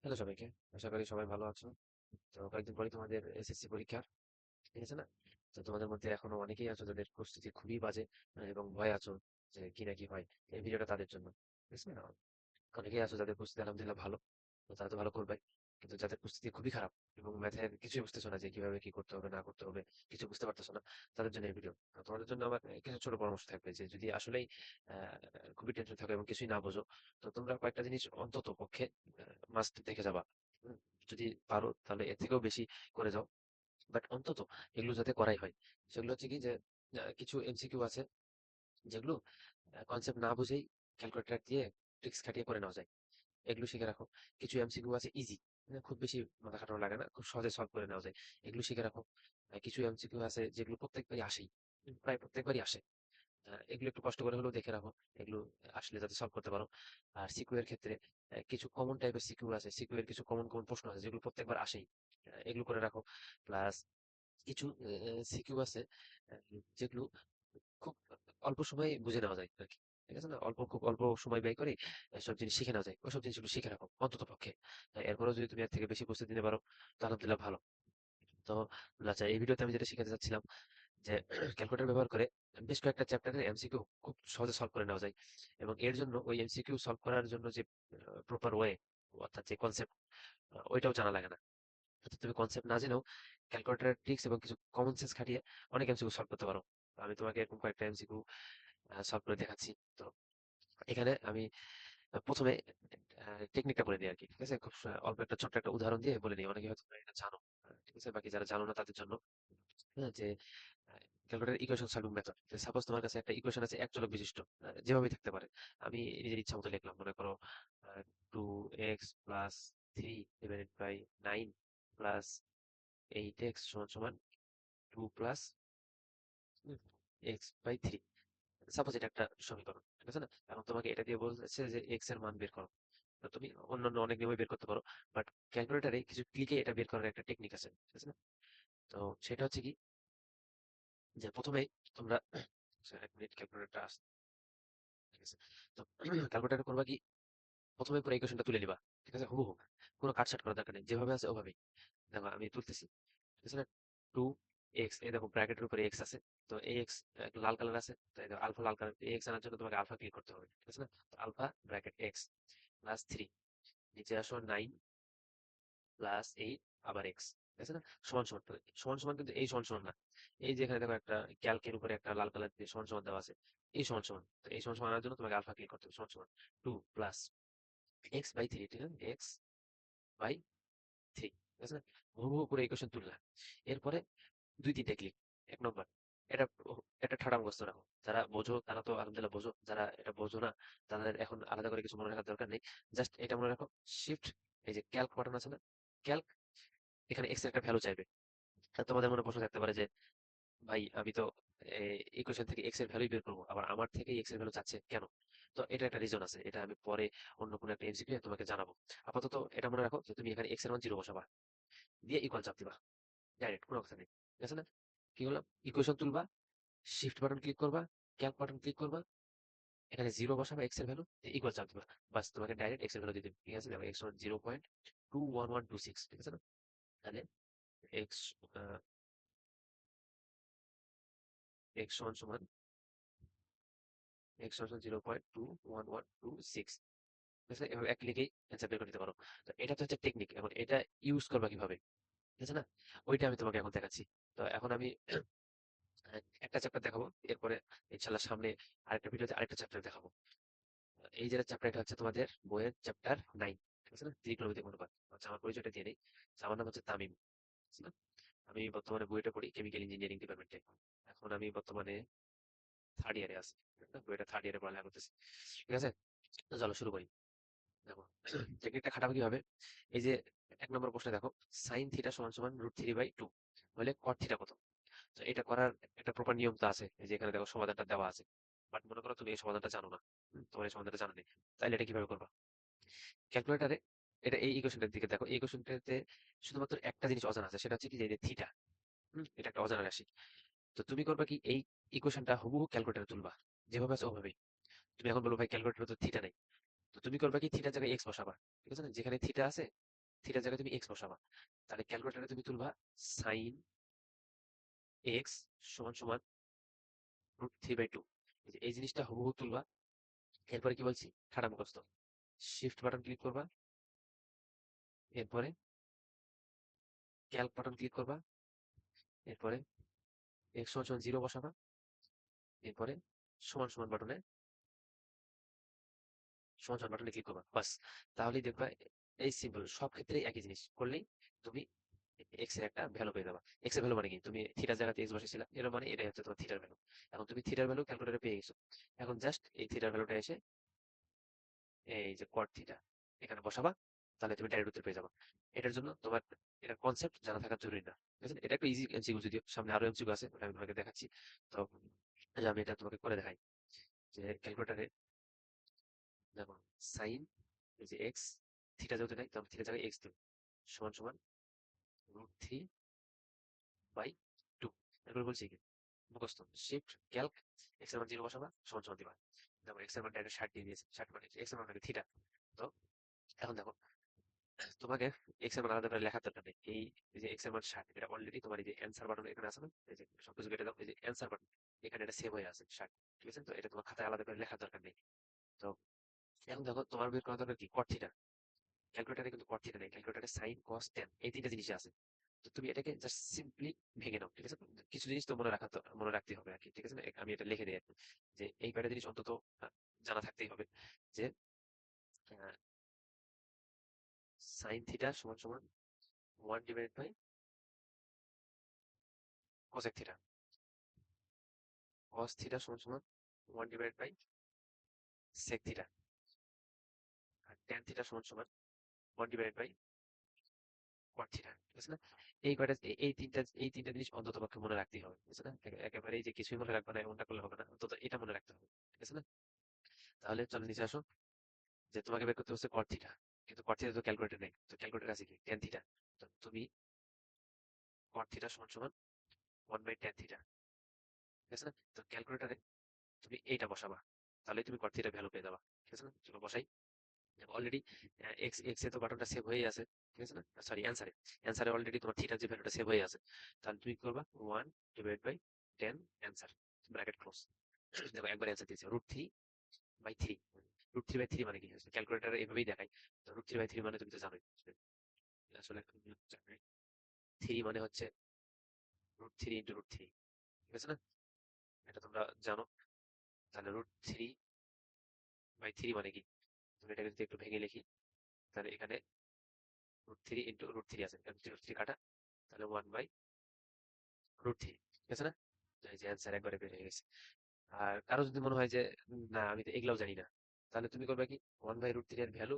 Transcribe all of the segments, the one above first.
Hello সবাইকে। আশা করি সবাই ভালো আছো। তো কয়েকদিন পরেই তোমাদের এসএসসি পরীক্ষা। ঠিক আছে না? তো তোমাদের মধ্যে এখনো অনেকেই আছো যাদের প্রস্তুতি খুবই বাজে এবং ভয়ে আছো যে কি না কি হয়। এই ভিডিওটা তাদের জন্য। ঠিক আছে না? অনেকেই আছো যাদের প্রস্তুতি আলহামদুলিল্লাহ ভালো। তো তারা তো ভালো করবে। কিন্তু যাদের প্রস্তুতি খুবই খারাপ এবং ম্যাথের কিছুই বুঝতেছো না যে কিভাবে কি করতে হবে না করতে হবে, কিছু বুঝতে পারতেছো না, তাদের জন্য এই ভিডিও। তোমাদের জন্য আমার কিছু ছোট পরামর্শ থাকবে যে যদি আসলেই খুবই টেনশন থাকো এবং কিছুই না বোঝো, তো তোমরা কয়েকটা জিনিস অন্তত পক্ষে মাস্ট দেখে যাবা। হুম, যদি পারো তাহলে এর থেকেও বেশি করে যাও, বাট অন্তত এগুলো যাতে করাই হয়। সেগুলো হচ্ছে কি যে কিছু এমসিকিউ আছে যেগুলো কনসেপ্ট না বুঝেই ক্যালকুলেটর দিয়ে ট্রিক্স খাটিয়ে করে নেওয়া যায়, এগুলো শিখে রাখো। কিছু এমসিকিউ আছে ইজি, খুব বেশি মাথা খাটানো লাগে না, খুব সহজে সলভ করে নেওয়া যায়, এগুলো শিখে রাখো। কিছু এমসিকিউ আছে যেগুলো প্রত্যেকবারই আসেই, প্রায় প্রত্যেকবারই আসে, এগুলো একটু কষ্ট করে হলেও দেখে রাখো, এগুলো আসলে যাতে সলভ করতে পারো। আর সিকিউ এর ক্ষেত্রে কিছু কমন টাইপের সিকিউ আছে, সিকিউ এর কিছু কমন কমন প্রশ্ন আছে যেগুলো প্রত্যেকবার আসেই, এগুলো করে রাখো। প্লাস কিছু সিকিউ আছে যেগুলো খুব অল্প সময়ে বুঝে নেওয়া যায় আরকি। ঠিক আছে না? খুব অল্প সময় ব্যয় করে এসব জিনিস শিখে নেওয়া যায়। ওইসব জিনিসগুলো শিখে রাখো অন্তত পক্ষে। এরপরেও যদি তুমি এর থেকে বেশি প্রস্তুতি নিতে পারো, তো আলহামদুলিল্লাহ ভালো। তো আচ্ছা, এই ভিডিওতে আমি যেটা শিখাতে চাচ্ছিলাম যে ক্যালকুলেটর ব্যবহার করে বেশ কয়েকটা চ্যাপ্টারের এমসিকিউ খুব সহজে সলভ করে নেওয়া যায়। এবং এর জন্য ওই এমসিকিউ সলভ করার জন্য যে প্রপার ওয়ে, অর্থাৎ যে কনসেপ্ট, ওইটাও জানা লাগে না। অর্থাৎ তুমি কনসেপ্ট না জেনেও ক্যালকুলেটরের ট্রিক্স এবং কিছু কমন সেন্স খাটিয়ে অনেক এমসিকিউ সলভ করতে পারো। আমি তোমাকে এরকম কয়েকটা এমসিকিউ সলভ করে দেখাচ্ছি। তো এখানে আমি প্রথমে টেকনিকটা বলে নিই আরকি। ঠিক আছে? খুব অল্প একটা ছোট্ট একটা উদাহরণ দিয়ে বলে নিই। অনেকে হয়তো তোমরা এটা জানো। ঠিক আছে? বাকি যারা জানো না তাদের জন্য। হ্যাঁ? যে calculator equation solving method. Suppose তোমার কাছে একটা ইকুয়েশন আছে এক চলক বিশিষ্ট। যেভাবেই থাকতে পারে। আমি নিজের ইচ্ছা মতো লিখলাম। মনে করো আ 2x plus 3 divided by 9 plus 8x সমান সমান 2 প্লাস x বাই 3। সাপোজ এটা একটা সমীকরণ। ঠিক আছে না? এখন তোমাকে এটা দিয়ে বলতেছে যে x এর মান বের করো। তো তুমি অন্যান্য অনেক নিয়মে বের করতে পারো। বাট ক্যালকুলেটরে কিছু ক্লিকে এটা বের করার একটা টেকনিক আছে। ঠিক আছে না? তো সেটা হচ্ছে কি যে প্রথমেই তোমরা আচ্ছা, ১ মিনিট ক্যালকুলেটরটা আসছে। ঠিক আছে? তো ক্যালকুলেটরে করবা কি, প্রথমে পুরো ইকুয়েশনটা তুলে নিবা। ঠিক আছে? হুবহু। কোনো কাটছাঁট করার দরকার নেই। যেভাবে আছে ওভাবেই। দেখো আমি তুলতেছি। ঠিক আছে না? 2x, এই দেখো ব্র্যাকেটের উপরে x আছে। তো এই x লাল কালার আছে। তো এই দেখো আলফা লাল কালার। এই x আনার জন্য তোমাকে আলফা ক্লিক করতে হবে। ঠিক আছে না? তো আলফা ব্র্যাকেট x প্লাস 3, নিচে আসো 9 প্লাস 8 আবার x। ঠিক আছে না? সমান সমান। তো সমান সমান কিন্তু এই সমান সমান না। এই যে এখানে দেখো একটা ক্যালকের উপরে একটা লাল কালার দিয়ে সমান সমান দেওয়া আছে। এই সমান সমান। তো এই সমান সমান আনার জন্য তোমাকে আলফা ক্লিক করতে হবে। সমান সমান 2 প্লাস x বাই 3, ঠিক আছে? x by 3। ঠিক আছে না? হুবহু পুরো ইকুয়েশন তুললা। এরপরে ২-৩ টে ক্লিক। ১ নম্বর, এটা এটা ঠাড়া মুখস্থ রাখো। যারা বোঝো তারা তো আলহামদুলিল্লাহ বোঝো। যারা এটা বোঝো না তাদের এখন আলাদা করে কিছু মনে রাখার দরকার নেই। জাস্ট এটা মনে রাখো, শিফট, এই যে ক্যালক বাটন আছে না? ক্যালক, এখানে x এর একটা ভ্যালু চাইবে। তোমাদের মনে প্রশ্ন থাকতে পারে যে ভাই আমি তো ইকুয়েশন থেকে x এর ভ্যালুই বের করব। আবার আমার থেকেই x এর ভ্যালু চাচ্ছে কেন? তো এটা একটা রিজন আছে। এটা আমি পরে অন্য কোনো একটা এমসিকিউ এ তোমাকে জানাবো। আপাতত এটা মনে রাখো যে তুমি এখানে x এর মান 0 বসাবা। দিয়ে ইকুয়াল চাপ দিবা। ডাইরেক্ট, কোনো কথা নেই। ঠিক আছে না? কি করলাম? ইকুয়েশন তুলবা, শিফট বাটন ক্লিক করবা, ক্যালক বাটন ক্লিক করবা, এখানে 0 বসাবা x এর ভ্যালু, ইকুয়াল চাপ দিবা। বাস তোমাকে ডাইরেক্ট x এর ভ্যালু দিয়ে দিবে। ঠিক আছে? দেখো x সমান 0.21126। ঠিক আছে না? তাহলে x আ x সমান সমান x সমান 0.21126। ঠিক আছে? এভাবে এক ক্লিকেই অ্যান্সার বের করে দিতে পারো। তো এটা তো হচ্ছে টেকনিক। এখন এটা ইউজ করবা কিভাবে? ঠিক আছে না? ওইটা আমি তোমাকে এখন দেখাচ্ছি। তো এখন আমি একটা চ্যাপ্টার দেখাবো। এরপরে ইনশাআল্লাহ সামনে আরেকটা ভিডিওতে আরেকটা চ্যাপ্টার দেখাবো। এই যে চ্যাপ্টার, এটা হচ্ছে তোমাদের বইয়ের চ্যাপ্টার 9। ঠিক আছে না? ত্রিকোণমিতিক অনুপাত। আচ্ছা, আমার পরিচয়টা দিয়ে নেই। আচ্ছা, আমার নাম হচ্ছে তামিম। ঠিক আছে না? আমি বর্তমানে বুয়েটে পড়ি, কেমিক্যাল ইঞ্জিনিয়ারিং ডিপার্টমেন্টে। এখন আমি বর্তমানে 3rd ইয়ারে আছি। বুয়েটে 3rd ইয়ারে পড়ালেখা করতেছি। ঠিক আছে? তো চলো শুরু করি। দেখো টেকনিকটা খাটাবো কিভাবে? এই যে ১ নম্বর প্রশ্নে দেখো sin থিটা সমান সমান √3/2 হলে cot থিটা কত? তো এটা করার একটা প্রপার নিয়ম তো আছে। এই যে এখানে দেখো সমাধানটা দেওয়া আছে। বাট মনে করো তুমি এই সমাধানটা জানো না। তোমার এই সমাধানটা জানা নেই। তাইলে এটা কিভাবে করবা? ক্যালকুলেটরে এটা এই ইকুয়েশনটার দিকে দেখো। এই ইকুয়েশনটাতে শুধুমাত্র একটা জিনিস অজানা আছে। সেটা হচ্ছে কি যে এই যে থিটা। এটা একটা অজানা রাশি। তো তুমি করবা কি, এই ইকুয়েশনটা হুবহু ক্যালকুলেটরে তুলবা। যেভাবে আছে ওভাবেই। তুমি এখন বলবো ভাই ক্যালকুলেটরে তো থিটা নাই। তো তুমি করবা কি, থিটার জায়গায় এক্স বসাবা। ঠিক আছে না? যেখানে থিটা আছে থিটার জায়গায় তুমি এক্স বসাবা। তাহলে ক্যালকুলেটারে তুমি তুলবা সাইন এক্স সমান সমান √3/2। এই জিনিসটা হুবহু তুলবা। এরপরে কি বলছি, ঠাডা মুখস্থ। শিফট বাটন ক্লিক করবা, এরপরে ক্যালক বাটন ক্লিক করবা, এরপরে এক্স সমান সমান 0 বসাবা, এরপরে সমান সমান বাটনে সমান সমান বাটনে ক্লিক করবা, বাস। তাহলেই দেখবা এই সিম্পল, সব ক্ষেত্রে একই জিনিস করলেই তুমি এক্স এর একটা ভ্যালু পেয়ে যাবা। এক্স এর ভ্যালু মানে কি, তুমি থিটার জায়গাতে এক্স বসেছিলা, এর মানে এটাই হচ্ছে তোমার থিটার ভ্যালু। এখন তুমি থিটার ভ্যালু ক্যালকুলেটরে পেয়ে গেছো। এখন জাস্ট এই থিটার ভ্যালুটা এসে এই যে কট থিটা এখানে বসাবা, তাহলে তুমি ডাইরেক্ট উত্তর পেয়ে যাবা। এটার জন্য তোমার এটা কনসেপ্ট জানা থাকা জরুরি না, ঠিক আছে? এটা একটা ইজি এমসিকিউ, যদিও সামনে আরো এমসিকিউ আছে, ওটা আমি তোমাকে দেখাচ্ছি। তো আমি এটা তোমাকে করে দেখাই যে ক্যালকুলেটরে দেখো, সাইন এই যে এক্স, থিটা যেহেতু নাই, তখন থিটা জায়গায় এক্স দেবো, সমান সমান √3/2। এরপর বলছি কি, মুখস্থ। শিফট ক্যালক, এক্স এর মান 0 বসাবা, সমান সমান দিবা। দেখো এক্স এর মান ডাইরেক্ট 60 দিয়ে দিয়েছে, 60 মানে এক্স এর মান থিটা। তো এখন দেখো, তোমাকে এক্স এর মান আলাদা করে লেখার দরকার নেই। এই যে এক্স এর মান 60, এটা অলরেডি তোমার এই যে অ্যান্সার বাটন এখানে আছে না, এই যে সবকিছু কেটে দাও, এই যে অ্যান্সার বাটন এখানে এটা সেভ হয়ে আছে 60, ঠিক আছে? তো এটা তোমার খাতায় আলাদা করে লেখার দরকার নেই। তো এখন দেখো, তোমার বের করার দরকার কি, কট থিটা। ক্যালকুলেটারে কিন্তু কট থিটা নেই, ক্যালকুলেটারে সাইন কস ট্যান এই তিনটা জিনিস আছে। তো তুমি এটাকে জাস্ট সিম্পলি ভেঙে নাও, ঠিক আছে? কিছু জিনিস তো মনে রাখতে হবে আর কি, ঠিক আছে না? আমি এটা লিখে দিই আর কি, যে এই কয়টা জিনিস অন্তত জানা থাকতেই হবে, যে সাইন থিটা সমান সমান 1/cosec থিটা, কস থিটা সমান সমান 1/sec থিটা, আর ট্যান থিটা সমান সমান 1/cot থিটা, ঠিক আছে না? এই তিনটা জিনিস অন্তত পক্ষে মনে রাখতেই হবে, ঠিক আছে না? একেবারে এই যে কিছুই মনে রাখবে না এমনটা করলে হবে না, অন্তত এটা মনে রাখতে হবে, ঠিক আছে না? তাহলে চলো নিচে আসো, যে তোমাকে বের করতে হচ্ছে কট থিটা, কিন্তু কট থিটা তো ক্যালকুলেটর নেই, তো ক্যালকুলেটর আছে কি, ট্যান থিটা। তো তুমি কট থিটা সমান সমান 1/tan থিটা, ঠিক আছে না? তো ক্যালকুলেটরে তুমি এইটা বসাবা, তাহলে তুমি কট থিটার ভ্যালু পেয়ে যাবা, ঠিক আছে না? চলো বসাই। অলরেডি এক্স এক্স এ তো বাটনটা সেভ হয়ে আছে, ঠিক আছে না? সরি, অ্যান্সারে অ্যান্সারে অলরেডি তোমার থিটার যে ভ্যালুটা সেভ হয়ে আছে। তাহলে তুমি কি করবা, 1/10 অ্যান্সার, ব্র্যাকেট ক্লোজ। দেখো একবার অ্যান্সার দিয়েছে √3/3। √3/3 মানে কি, ক্যালকুলেটারে এভাবেই দেখায়। তো √3/3 মানে তুমি তো জানোই আসলে, 3 মানে হচ্ছে √3 × √3, ঠিক আছে না? এটা তোমরা জানো। তাহলে √3/3 মানে কি, তুমি এটাকে যদি একটু ভেঙে লিখি, তাহলে এখানে √3 × √3 আছে, √3 কাটা, তাহলে 1/√3, ঠিক আছে না? তো এই যে অ্যান্সার একবারে বের হয়ে গেছে। আর কারো যদি মনে হয় যে না আমি তো এগুলাও জানি না, তাহলে তুমি করবে কি, 1/√3 এর ভ্যালু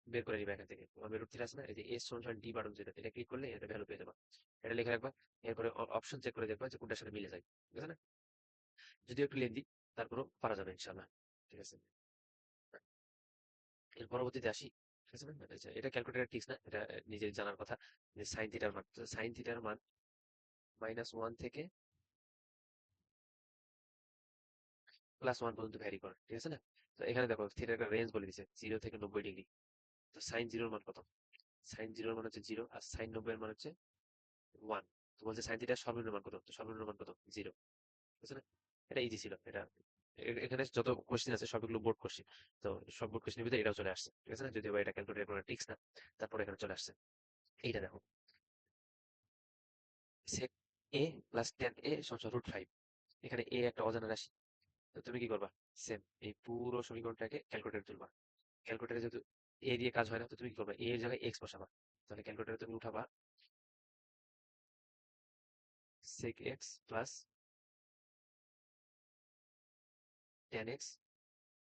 বের করে নিবে এখান থেকে। 1/√3 আছে না, এই যে এস সমান ডি বাটন, যেটা এটা ক্লিক করলে এটা ভ্যালু পেয়ে যাবা। এটা লিখে রাখবা, এরপরে অপশন চেক করে দেখবা যে কোনটার সাথে মিলে যায়, ঠিক আছে না? যদিও একটু লেন্দি, তারপরেও পারা যাবে ইনশাল্লাহ, ঠিক আছে? এর পরবর্তীতে আসি, ঠিক আছে না? আচ্ছা, এটা ক্যালকুলেটর টিক্স না, এটা নিজের জানার কথা, যে সাইন থিটার মান। সাইন থিটার মান -1 থেকে +1 পর্যন্ত ভ্যারি করে, ঠিক আছে না? তো এখানে দেখো থিটার একটা রেঞ্জ বলে দিছে, 0 থেকে 90 ডিগ্রি। তো সাইন জিরোর মান কত? সাইন জিরোর মান হচ্ছে 0, আর সাইন 90 এর মান হচ্ছে 1। তো বলছে সাইন থিটার সর্বনিম্ন মান কত? তো সর্বনিম্ন মান কত? 0, ঠিক আছে না? এটা ইজি ছিল। এটা এখানে যত কোশ্চেন আছে সবগুলো বোর্ড কোশ্চেন। তো সব বোর্ড কোশ্চেনের ভিতরে এটাও চলে আসছে, ঠিক আছে না? যদিও বা এটা ক্যালকুলেটর কোনো ট্রিক্স না, তারপরে এখানে চলে আসছে। এইটা দেখো, sec a + tan a = √5। এখানে a একটা অজানা রাশি। তো তুমি কি করবা, সেম এই পুরো সমীকরণটাকে ক্যালকুলেটরে তুলবা। ক্যালকুলেটরে যেহেতু a দিয়ে কাজ হয় না, তো তুমি কি করবা, a এর জায়গায় x বসাবা। তাহলে ক্যালকুলেটরে তুমি উঠাবা sec x + tan x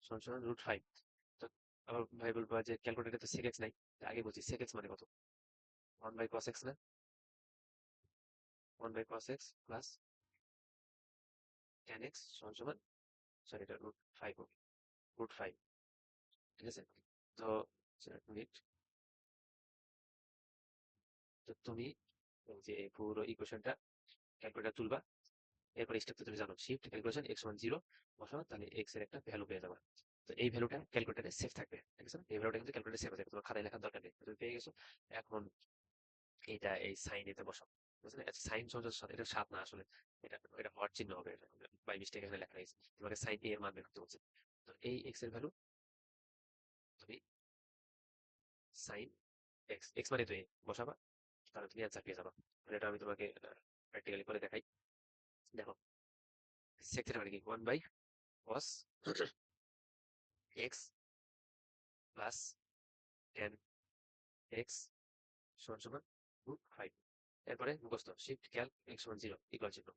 = √5। তো আবার ভাই বলবা যে ক্যালকুলেটরে তো sec x নাই। তো আগে বলছি sec x মানে কত, 1/cos x না, 1/cos x + tan x = sorry, এটা √5 হবে, √5, ঠিক আছে? তো এক মিনিট। তো তুমি এই যে এই পুরো ইকুয়েশনটা ক্যালকুলেটর তুলবা। এরপর স্টেপ তো তুমি জানো, শিফট ক্যালকুলেশন x = 0 বসাও, তাহলে x এর একটা ভ্যালু পেয়ে যাবা। তো এই ভ্যালুটা ক্যালকুলেটরে সেভ থাকবে, ঠিক আছে না? এই ভ্যালুটা কিন্তু ক্যালকুলেটরে সেভ আছে, তোমার খাতায় লেখার দরকার নেই, তুমি পেয়ে গেছো। এখন এটা এই সাইন এতে বসাও, বুঝলে? সাইন সহজ, এটা 7 না আসলে, এটা হওয়ার চিহ্ন হবে, এটা বাই মিস্টেক এখানে লেখা হয়েছে, তোমাকে সাইন এ এর মান বের করতে বলছে। তো এই এক্স এর ভ্যালু তুমি সাইন এক্স, এক্স মানে তো এ বসাবা, তাহলে তুমি অ্যান্সার পেয়ে যাবা। তাহলে এটা আমি তোমাকে প্র্যাকটিক্যালি করে দেখাই। দেখো, সেক থিটা মানে কি? 1 by cos x plus ten x সমান সমান রুট 5। এরপরে মুখস্থ শিফট ক্যাল এক্স সমান 0 ইকুয়াল চিহ্ন।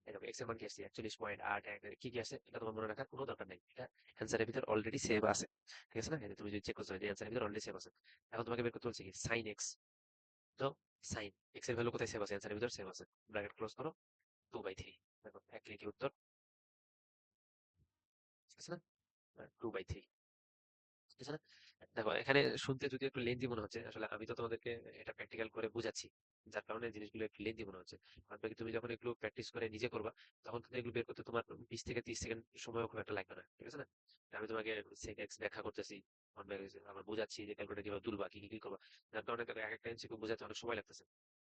এই দেখো এক্স এর মান কি আসছে? 41.8 কি কি আসে এটা তোমার মনে রাখার কোনো দরকার নেই, এটা অ্যান্সারের ভিতর অলরেডি সেভ আছে, ঠিক আছে না? এটা তুমি যদি চেক করতে হয় অ্যান্সারের ভিতর অলরেডি সেভ আছে। এখন তোমাকে বের করতে বলছে কি সাইন এক্স। তো সাইন এক্স এর ভ্যালু কোথায় সেভ আছে? অ্যান্সারের ভিতর সেভ আছে, ব্র্যাকেট ক্লোজ করো, 2/3। দেখো এক ক্লিকে উত্তর, ঠিক আছে না? 2/3, ঠিক আছে না? দেখো এখানে শুনতে যদি একটু লেন্দি মনে হচ্ছে, আসলে আমি তো তোমাদেরকে এটা প্র্যাকটিক্যাল করে বুঝাচ্ছি, যার কারণে জিনিসগুলো একটু লেন্দি মনে হচ্ছে। কারণ কি তুমি যখন এগুলো প্র্যাকটিস করে নিজে করবা, তখন কিন্তু এগুলো বের করতে তোমার 20 থেকে 30 সেকেন্ড সময়ও খুব একটা লাগবে না, ঠিক আছে না? আমি তোমাকে সেক এক্স ব্যাখ্যা করতেছি, আবার বুঝাচ্ছি যে ক্যালকুলেটর কিভাবে তুলবা, কি কি কি করবা, যার কারণে এক একটা এমসিকিউ বোঝাতে অনেক সময় লাগতেছে।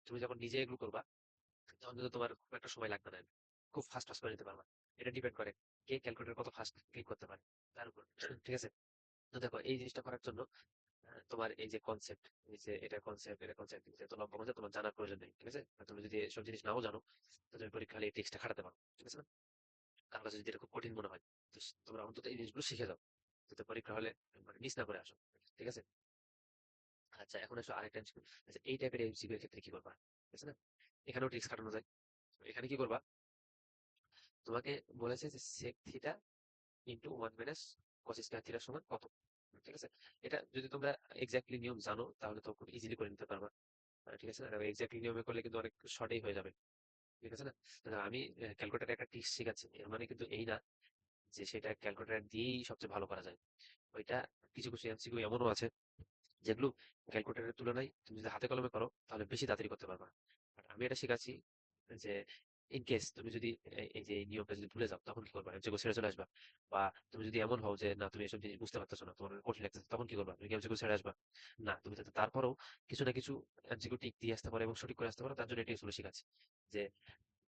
তুমি যখন নিজে এগুলো করবা, তখন কিন্তু তোমার খুব একটা সময় লাগবে না, খুব ফাস্ট ফাস্ট করে নিতে পারবা। এটা ডিপেন্ড করে কে ক্যালকুলেটর কত ফাস্ট ক্লিক করতে পারে তার উপর, ঠিক আছে? তো দেখো এই জিনিসটা করার জন্য তোমার এই যে কনসেপ্ট, এই যে এটা কনসেপ্ট তো লম্বা মধ্যে তোমার জানার প্রয়োজন নেই, ঠিক আছে? আর তুমি যদি এসব জিনিস নাও জানো, তো তুমি পরীক্ষা হলে এই টেক্সটটা খাটাতে পারো, ঠিক আছে না? কারণ কাছে যদি এটা খুব কঠিন মনে হয়, তো তোমরা অন্তত এই জিনিসগুলো শিখে যাও, যাতে পরীক্ষা হলে মানে মিস না করে আসো, ঠিক আছে? আচ্ছা এখন এসো আরেকটা MCQ। আচ্ছা এই টাইপের এমসিকিউ এর ক্ষেত্রে কি করবা, ঠিক আছে না? এখানেও ট্রিক্স খাটানো যায়। তো এখানে কি করবা, তোমাকে বলেছে যে sec theta into 1 - cos square থিটার সমান কত, ঠিক আছে? এটা যদি তোমরা এক্স্যাক্টলি নিয়ম জানো তাহলে তো খুব ইজিলি করে নিতে পারবা, ঠিক আছে না? এক্স্যাক্টলি নিয়মে করলে কিন্তু অনেক শর্টেই হয়ে যাবে, ঠিক আছে না? তো আমি ক্যালকুলেটারে একটা ট্রিক্স শেখাচ্ছি, এর মানে কিন্তু এই না যে সেটা ক্যালকুলেটার দিয়েই সবচেয়ে ভালো করা যায়। ওইটা কিছু কিছু এমসিকিউ এমনও আছে যেগুলো ক্যালকুলেটরের তুলনায় তুমি যদি হাতে কলমে করো তাহলে বেশি তাড়াতাড়ি করতে পারবা। আর আমি এটা শেখাচ্ছি যে ইন কেস তুমি যদি এই যে এই নিয়মটা যদি ভুলে যাও তখন কি করবা? এমসিকিউ ছেড়ে চলে আসবা? বা তুমি যদি এমন হও যে না তুমি এসব জিনিস বুঝতে পারতেছো না, তোমার কঠিন লাগতেছে, তখন কি করবা? তুমি কি এমসিকিউ ছেড়ে আসবা? না, তুমি যাতে তারপরেও কিছু না কিছু এমসিকিউ টিক দিয়ে আসতে পারো এবং সঠিক করে আসতে পারো, তার জন্য এই টিপসগুলো শেখাচ্ছি। যে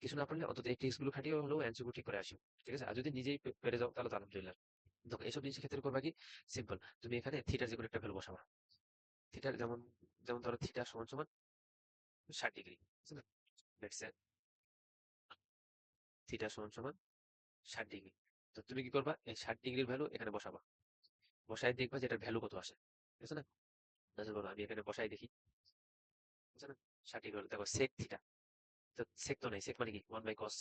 কিছু না পারলে অন্তত এই টিপসগুলো খাটিয়ে হলেও এমসিকিউ ঠিক করে আসো, ঠিক আছে? আর যদি নিজেই পেরে যাও তাহলে তো আলহামদুলিল্লাহ। দেখো এইসব জিনিসের ক্ষেত্রে করবা কি, সিম্পল, তুমি এখানে থিটার যে কোনো একটা ভ্যালু বসাবা। থিটার যেমন, যেমন ধরো থিটা সমান সমান 60 ডিগ্রি, বুঝছো না? লেটস সে থিটা সমান সমান 60 ডিগ্রি। তো তুমি কি করবা, এই 60 ডিগ্রির ভ্যালু এখানে বসাবা, বসাই দেখবা যে এটার ভ্যালু কত আসে, ঠিক আছে না? তাহলে বলো আমি এখানে বসাই দেখি, বুঝছো না? 60 ডিগ্রি দেখো সেক থিটা, তো সেক তো নেই, সেক মানে কি? 1/cos,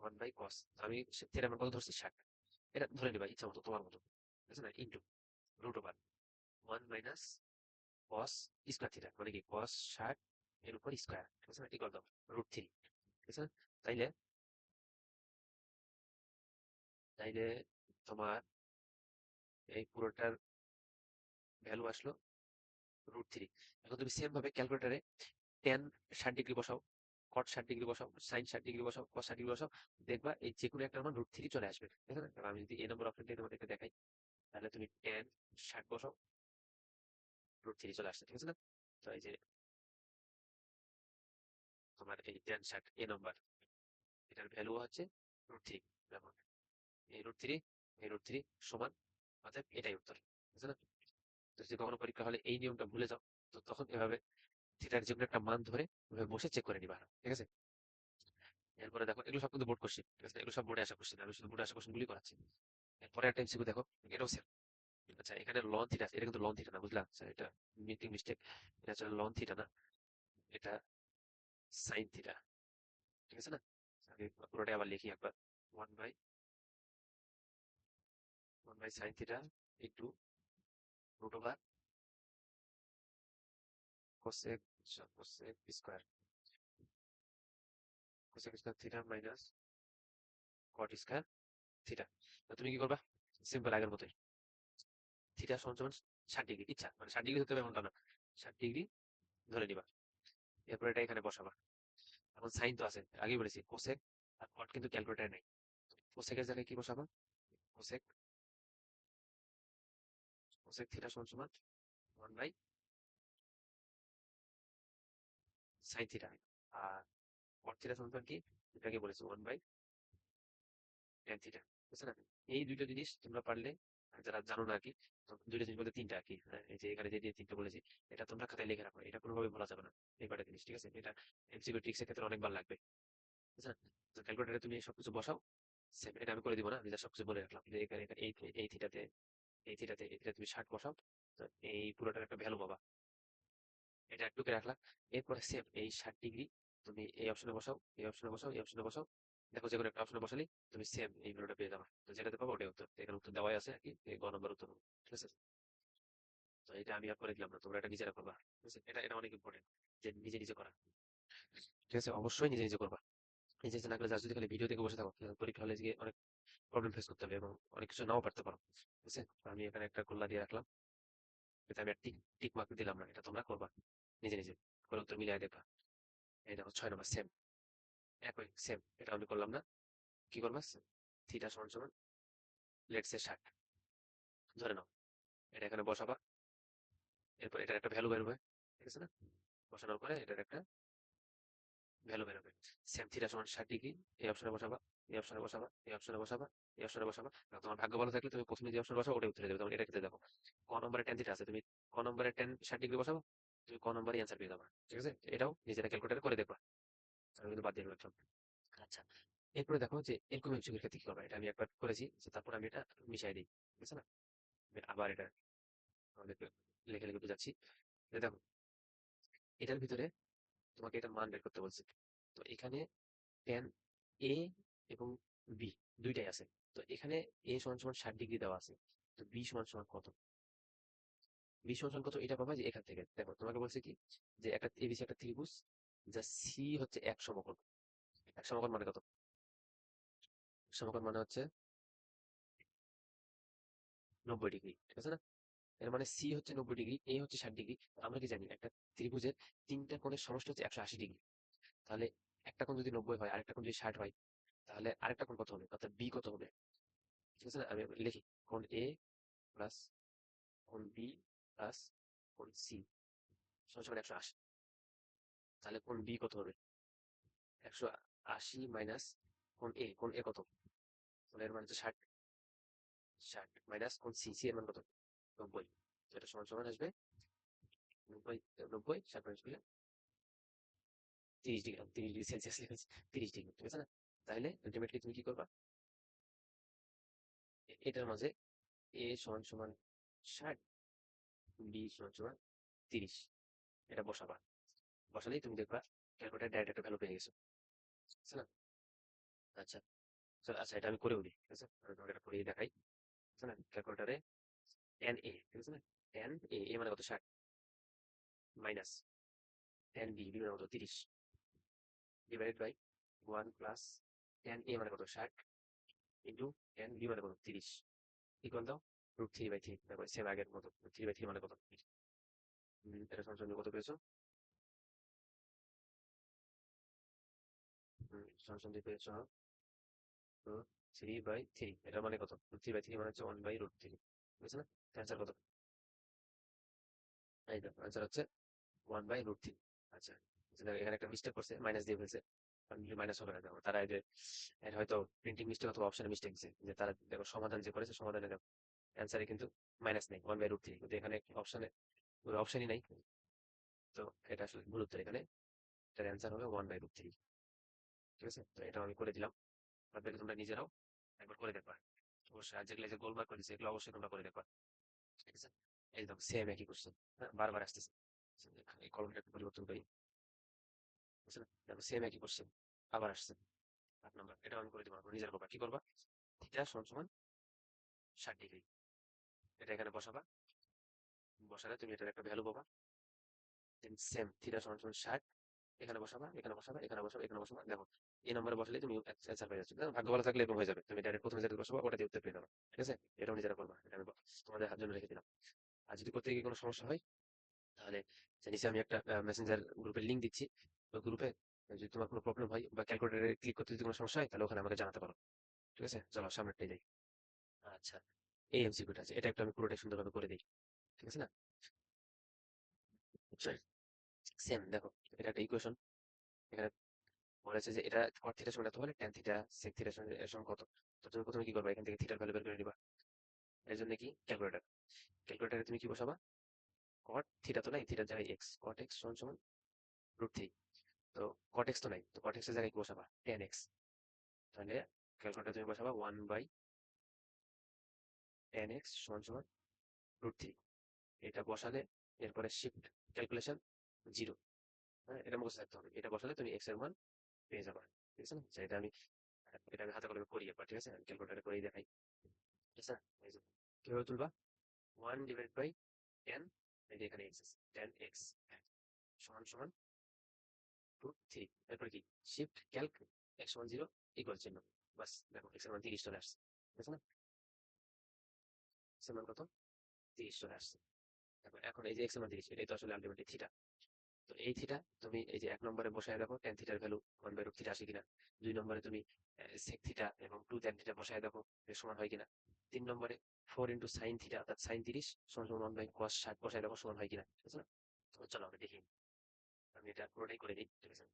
1/cos, আমি থিটার মান কত ধরছি? 60। এটা ধরে নিবা ইচ্ছা মতো, তোমার মতো, ঠিক আছে না? Into root over 1 - cos square theta মানে কি? cos 60 এর উপর স্কয়ার, ঠিক আছে না? ইকুয়াল দাও √3, ঠিক আছে না? তাইলে তাইলে তোমার এই পুরোটার ভ্যালু আসলো √3। এখন তুমি সেম ভাবে ক্যালকুলেটারে ট্যান 60 ডিগ্রি বসাও, কট 60 ডিগ্রি বসাও, সাইন 60 ডিগ্রি বসাও, কস 60 ডিগ্রি বসাও, দেখবা এই যে কোনো একটা মান √3 চলে আসবে, ঠিক আছে না? এবার আমি যদি এই নম্বর অপশনটা তোমাদেরকে দেখাই, তাহলে তুমি ট্যান 60 বসাও, √3 চলে আসছে, ঠিক আছে না? তো এই যে তোমার এই ট্যান 60 এ নম্বর, এটার ভ্যালু হচ্ছে √3। দেখো এই √3, এই √3 সমান, অতএব এটাই উত্তর, ঠিক আছে না? তো যদি কখনো পরীক্ষা হলে এই নিয়মটা ভুলে যাও, তো তখন এভাবে থিটার যে কোনো একটা মান ধরে ওইভাবে বসে চেক করে নিবা, ঠিক আছে? এরপরে দেখো এগুলো সব কিন্তু বোর্ড কোশ্চেন, ঠিক আছে? এগুলো সব বোর্ডে আসা কোশ্চেন, আমি শুধু বোর্ডে আসা কোশ্চেন গুলি করাচ্ছি। এরপরে একটা এমসিকিউ দেখো, এটাও সেম। আচ্ছা এখানে লন থিটা আছে, এটা কিন্তু লন থিটা না, বুঝলা? আচ্ছা, এটা মিটিং মিস্টেক, এটা আসলে লন থিটা না, এটা সাইন থিটা, ঠিক আছে না? আমি পুরোটাই আবার লিখি একবার, one by sine theta into root over cosec cosec square, cosec square theta minus cot square theta. তো তুমি কি করবা? সিম্পল আগের মতোই, থিটা সমান সমান 60 ডিগ্রি, ইচ্ছা মানে 60 ডিগ্রি হতে হবে এমনটা না, 60 ডিগ্রি ধরে নিবা। এরপর এটা এখানে বসাবা। এখন সাইন তো আছে, আগেই বলেছি কোসেক আর কট কিন্তু ক্যালকুলেটারে নাই, কোসেকের জায়গায় কি বসাবা? কোসেক কোসেক থিটা সমান সমান 1/sin থিটা। আর কট থিটা সমান সমান কি, এটাকে বলেছি 1/tan থিটা, বুঝছো না? এই দুইটা জিনিস তোমরা পারলে, আর যারা জানো না আর কি, তো দুইটা জিনিস বলতে তিনটা আর কি, হ্যাঁ, এই যে এখানে যে তিনটা বলেছি, এটা তোমরা খাতায় লিখে রাখো, এটা কোনোভাবে বলা যাবে না। এই কয়টা জিনিস, ঠিক আছে? এটা এমসিকিউ ট্রিক্স এর ক্ষেত্রে অনেকবার লাগবে, বুঝছো না? তো ক্যালকুলেটারে তুমি সবকিছু বসাও, সেম এটা আমি করে দিব না, আমি যা সবকিছু বলে রাখলাম যে এখানে এই এই থিটাতে, এই থিটাতে তুমি 60 বসাও, তো এই পুরোটার একটা ভ্যালু পাবা, এটা একটুকে রাখলাম। এরপরে সেম এই 60 ডিগ্রি তুমি এই অপশনে বসাও, এই অপশনে বসাও, এই অপশনে বসাও, দেখো যে কোনো একটা অপশনে বসালেই তুমি সেম এই ভ্যালুটা পেয়ে যাবে। তো যেটাতে পাবো ওটাই উত্তর, এখানে উত্তর দেওয়াই আছে আর কি, এই গ নম্বর উত্তর হবে, ঠিক আছে? তো এটা আমি আর করে দিলাম না, তোমরা এটা নিজেরা করবা, ঠিক আছে? এটা এটা অনেক ইম্পর্টেন্ট যে নিজে নিজে করা, ঠিক আছে? অবশ্যই নিজে নিজে করবা। নিজে নিজে না করলে just যদি খালি ভিডিও দেখে বসে থাকো, পরীক্ষা হলে গিয়ে অনেক প্রবলেম ফেস করতে হবে এবং অনেক কিছু নাও পারতে পারো, ঠিক আছে? তো আমি এখানে একটা কল্লা দিয়ে রাখলাম, এটা আমি টিক টিক মার্ক দিলাম না, এটা তোমরা করবা নিজে নিজে করে, উত্তর মিলিয়ে দেখবা। এই দেখো 6 নম্বর সেম, একই সেম, এটা আমি করলাম না, কি করবা? থিটা সমান সমান লেটস সে 60 ধরে নাও, এটা এখানে বসাবা, এরপর এটার একটা ভ্যালু বেরোবে, ঠিক আছে না? বসানোর পরে এটার একটা ভ্যালু বেরোবে, সেম থিটা সমান 60 ডিগ্রি, এই অপশনে বসাবা, এই অপশনে বসাবা, এই অপশনে বসাবা, এই অপশনে বসাবা। আর তোমার ভাগ্য ভালো থাকলে তুমি প্রথমে যে অপশনে বসাবো ওটাই উত্তরে দেবে। তখন এটা ক্ষেত্রে দেখো ক নম্বরে ট্যান থিটা আছে, তুমি ক নম্বরে ট্যান 60 ডিগ্রি বসাবো, তুমি ক নম্বরে অ্যান্সার পেয়ে যাবা, ঠিক আছে? এটাও নিজেরা ক্যালকুলেটার করে দেখবা, আমি কিন্তু বাদ দিয়ে রাখলাম। আচ্ছা, এরপরে দেখো যে এরকম এমসিকিউর ক্ষেত্রে কি করবা, এটা আমি একবার করেছি, যে তারপর আমি এটা মিশাই দিই, ঠিক আছে না? আমি আবার এটা আমাদেরকে লিখে লিখে বোঝাচ্ছি, যে দেখো এটার ভিতরে তোমাকে এটার মান বের করতে বলছে। তো এখানে tan এ এবং বি দুইটাই আছে। তো এখানে এ সমান সমান 60 ডিগ্রি দেওয়া আছে, তো বি সমান সমান কত? বি সমান সমান কত এটা পাবা যে এখান থেকে দেখো, তোমাকে বলছে কি, যে একটা এবিসি একটা ত্রিভুজ, যা সি হচ্ছে এক সমকোণ। এক সমকোণ মানে কত? সমকোণ মানে হচ্ছে 90 ডিগ্রি, ঠিক আছে না? এর মানে সি হচ্ছে 90 ডিগ্রি, এ হচ্ছে 60 ডিগ্রি। আমরা কি জানি একটা ত্রিভুজের তিনটা কোণের সমষ্টি হচ্ছে 180 ডিগ্রি। তাহলে একটা কোণ যদি 90 হয়, আরেকটা কোণ যদি 60 হয়, তাহলে আরেকটা কোণ কত হবে, অর্থাৎ বি কত হবে, ঠিক আছে না? আমি লিখি, কোণ এ প্লাস কোণ বি প্লাস কোণ সি সমান সমান 180। তাহলে কোণ বি কত হবে? 180 মাইনাস কোণ এ কত? কোণ এর মান হচ্ছে 60, 60 মাইনাস কোণ সি, সি এর মান কত? 90। তো এটা সমান সমান আসবে 90, 90 60 মাইনাস করলে 30 ডিগ্রি, 30 ডিগ্রি সেলসিয়াস লিখেছি, 30 ডিগ্রি, ঠিক আছে না? তাহলে আলটিমেটলি তুমি কি করবা, এটার মাঝে এ সমান সমান 60, বি সমান সমান 30, এটা বসাবা, বসালেই তুমি দেখবা ক্যালকুলেটার ডাইরেক্ট একটা ভ্যালু পেয়ে গেছো, ঠিক আছে না? আচ্ছা, আচ্ছা এটা আমি করেও দিই, ঠিক আছে? আমি তোমাকে এটা করেই দেখাই, ঠিক আছে না? ক্যালকুলেটারে tan এ, ঠিক আছে না? tan এ, এ মানে কত 60, মাইনাস tan বি, বি মানে কত 30, ডিভাইডেড বাই 1 প্লাস tan এ মানে কত 60 ইন্টু tan বি মানে কত 30, ইকুয়াল দাও √3/3। দেখো সেম আগের মতো, 3/3 মানে কত? এটা সমান কত পেয়েছো? সমান পেয়েছো √3/3, এটা মানে কত? √3/3 মানে হচ্ছে 1/√3, বুঝছো না? অ্যান্সার কত? এই দেখো অ্যান্সার হচ্ছে 1/√3। আচ্ছা, দেখো এখানে একটা মিস্টেক করছে, মাইনাস দিয়ে ফেলছে, মাইনাস হবে না, দেখো তারা এই যে এর হয়তো প্রিন্টিং মিস্টেক অথবা অপশনে মিস্টেক দিচ্ছে, যে তারা দেখো সমাধান যে করেছে, সমাধানে দেখো অ্যান্সারে কিন্তু মাইনাস নেই, 1/√3, কিন্তু এখানে অপশনে কোনো অপশনই নাই। তো এটা আসলে ভুল উত্তর, এখানে এটার অ্যান্সার হবে 1/√3, ঠিক আছে? তো এটাও আমি করে দিলাম, তারপরে তোমরা নিজেরাও একবার করে দেখবা অবশ্যই, আর যেগুলো যে গোলমার্ক করেছে এগুলো অবশ্যই তোমরা করে দেখবা, ঠিক আছে? একদম সেম একই কোশ্চেন, হ্যাঁ, বারবার আসতেছে। এই কলমটা একটু পরিবর্তন করি, বুঝছো না? দেখো সেম একই কোশ্চেন আবার আসছে, 8 নম্বর, এটাও আমি করে দিবো, নিজের করবা, কি করবা? থিটা সমান সমান 60 ডিগ্রি, এটা এখানে বসাবা, বসালে তুমি এটার একটা ভ্যালু পাবা, দেন সেম থিটা সমান সমান 60, এখানে বসাবা, এখানে বসাবা, এখানে বসাবা, এখানে বসাবা, দেখো এই নম্বরে বসালে তুমি অ্যান্সার পেয়ে যাচ্ছ। দেখো, ভাগ্য ভালো থাকলে এরকম হয়ে যাবে, তুমি ডাইরেক্ট প্রথমে যেটা বসাবা ওটা দিয়ে উত্তর পেয়ে যাবে, ঠিক আছে? এটাও নিজেরা করবা, এটা আমি তোমাদের হাত জন্য রেখে দিলাম। আর যদি করতে গিয়ে কোনো সমস্যা হয়, তাহলে যে নিচে আমি একটা মেসেঞ্জার গ্রুপের লিঙ্ক দিচ্ছি, ওই গ্রুপে যদি তোমার কোনো প্রবলেম হয় বা ক্যালকুলেটারে ক্লিক করতে যদি কোনো সমস্যা হয়, তাহলে ওখানে আমাকে জানাতে পারো, ঠিক আছে? চলো সামনেরটাই যাই। আচ্ছা, এই এমসিকিউটা আছে, এটা একটু আমি পুরোটাই সুন্দরভাবে করে দিই, ঠিক আছে না? সেম দেখো, এটা একটা ইকুয়েশন। এখানে বলেছে যে এটা cot থিটা সমান এত হলে tan থিটা sec থিটা সমান কত। তো তুমি প্রথমে কি করবা, এখান থেকে থিটার ভ্যালু বের করে নিবা। এর জন্য কি ক্যালকুলেটর, ক্যালকুলেটরে তুমি কি বসাবা, cot থিটা তো নাই, থিটার জায়গায় x, cot x সমান সমান √3। তো cot x তো নাই, তো cot x এর জায়গায় কি বসাবা, tan x। তাহলে ক্যালকুলেটর তুমি বসাবা 1/tan x সমান সমান √3। এটা বসালে এরপরে শিফট ক্যালকুলেশন 0। হ্যাঁ, এটা মুখস্থ রাখতে হবে, এটা বসালে তুমি x এর মান পেয়ে যাবা, ঠিক আছে না? আচ্ছা, এটা আমি হাতে কলমে করি একবার, ঠিক আছে? আমি ক্যালকুলেটরে করেই দেখাই, ঠিক আছে? এই যে কিভাবে তুলবা, 1/tan, এই যে এখানে x আছে, tan x সমান সমান √3। এরপর কি শিফট ক্যালক x সমান 0 ইকুয়াল চিহ্ন, বাস দেখো x এর মান 30 চলে আসছে, ঠিক আছে না? x এর মান কত, 30 চলে আসছে। দেখো এখন এই যে x এর মান 30, এটাই তো আসলে আলটিমেটলি থিটা। তো এই থিটা তুমি এই যে 1 নম্বরে বসায় দেখো tan থিটার ভ্যালু 1/√θ আসে কিনা। 2 নম্বরে তুমি sec থিটা এবং 2 tan থিটা বসায় দেখো এর সমান হয় কিনা। 3 নম্বরে 4 sin থিটা অর্থাৎ sin 30 সমান সমান 1/cos 60 বসায় দেখো সমান হয় কিনা, ঠিক আছে না? তো চলো আমরা দেখি, আমি এটা পুরোটাই করে দিই, ঠিক আছে?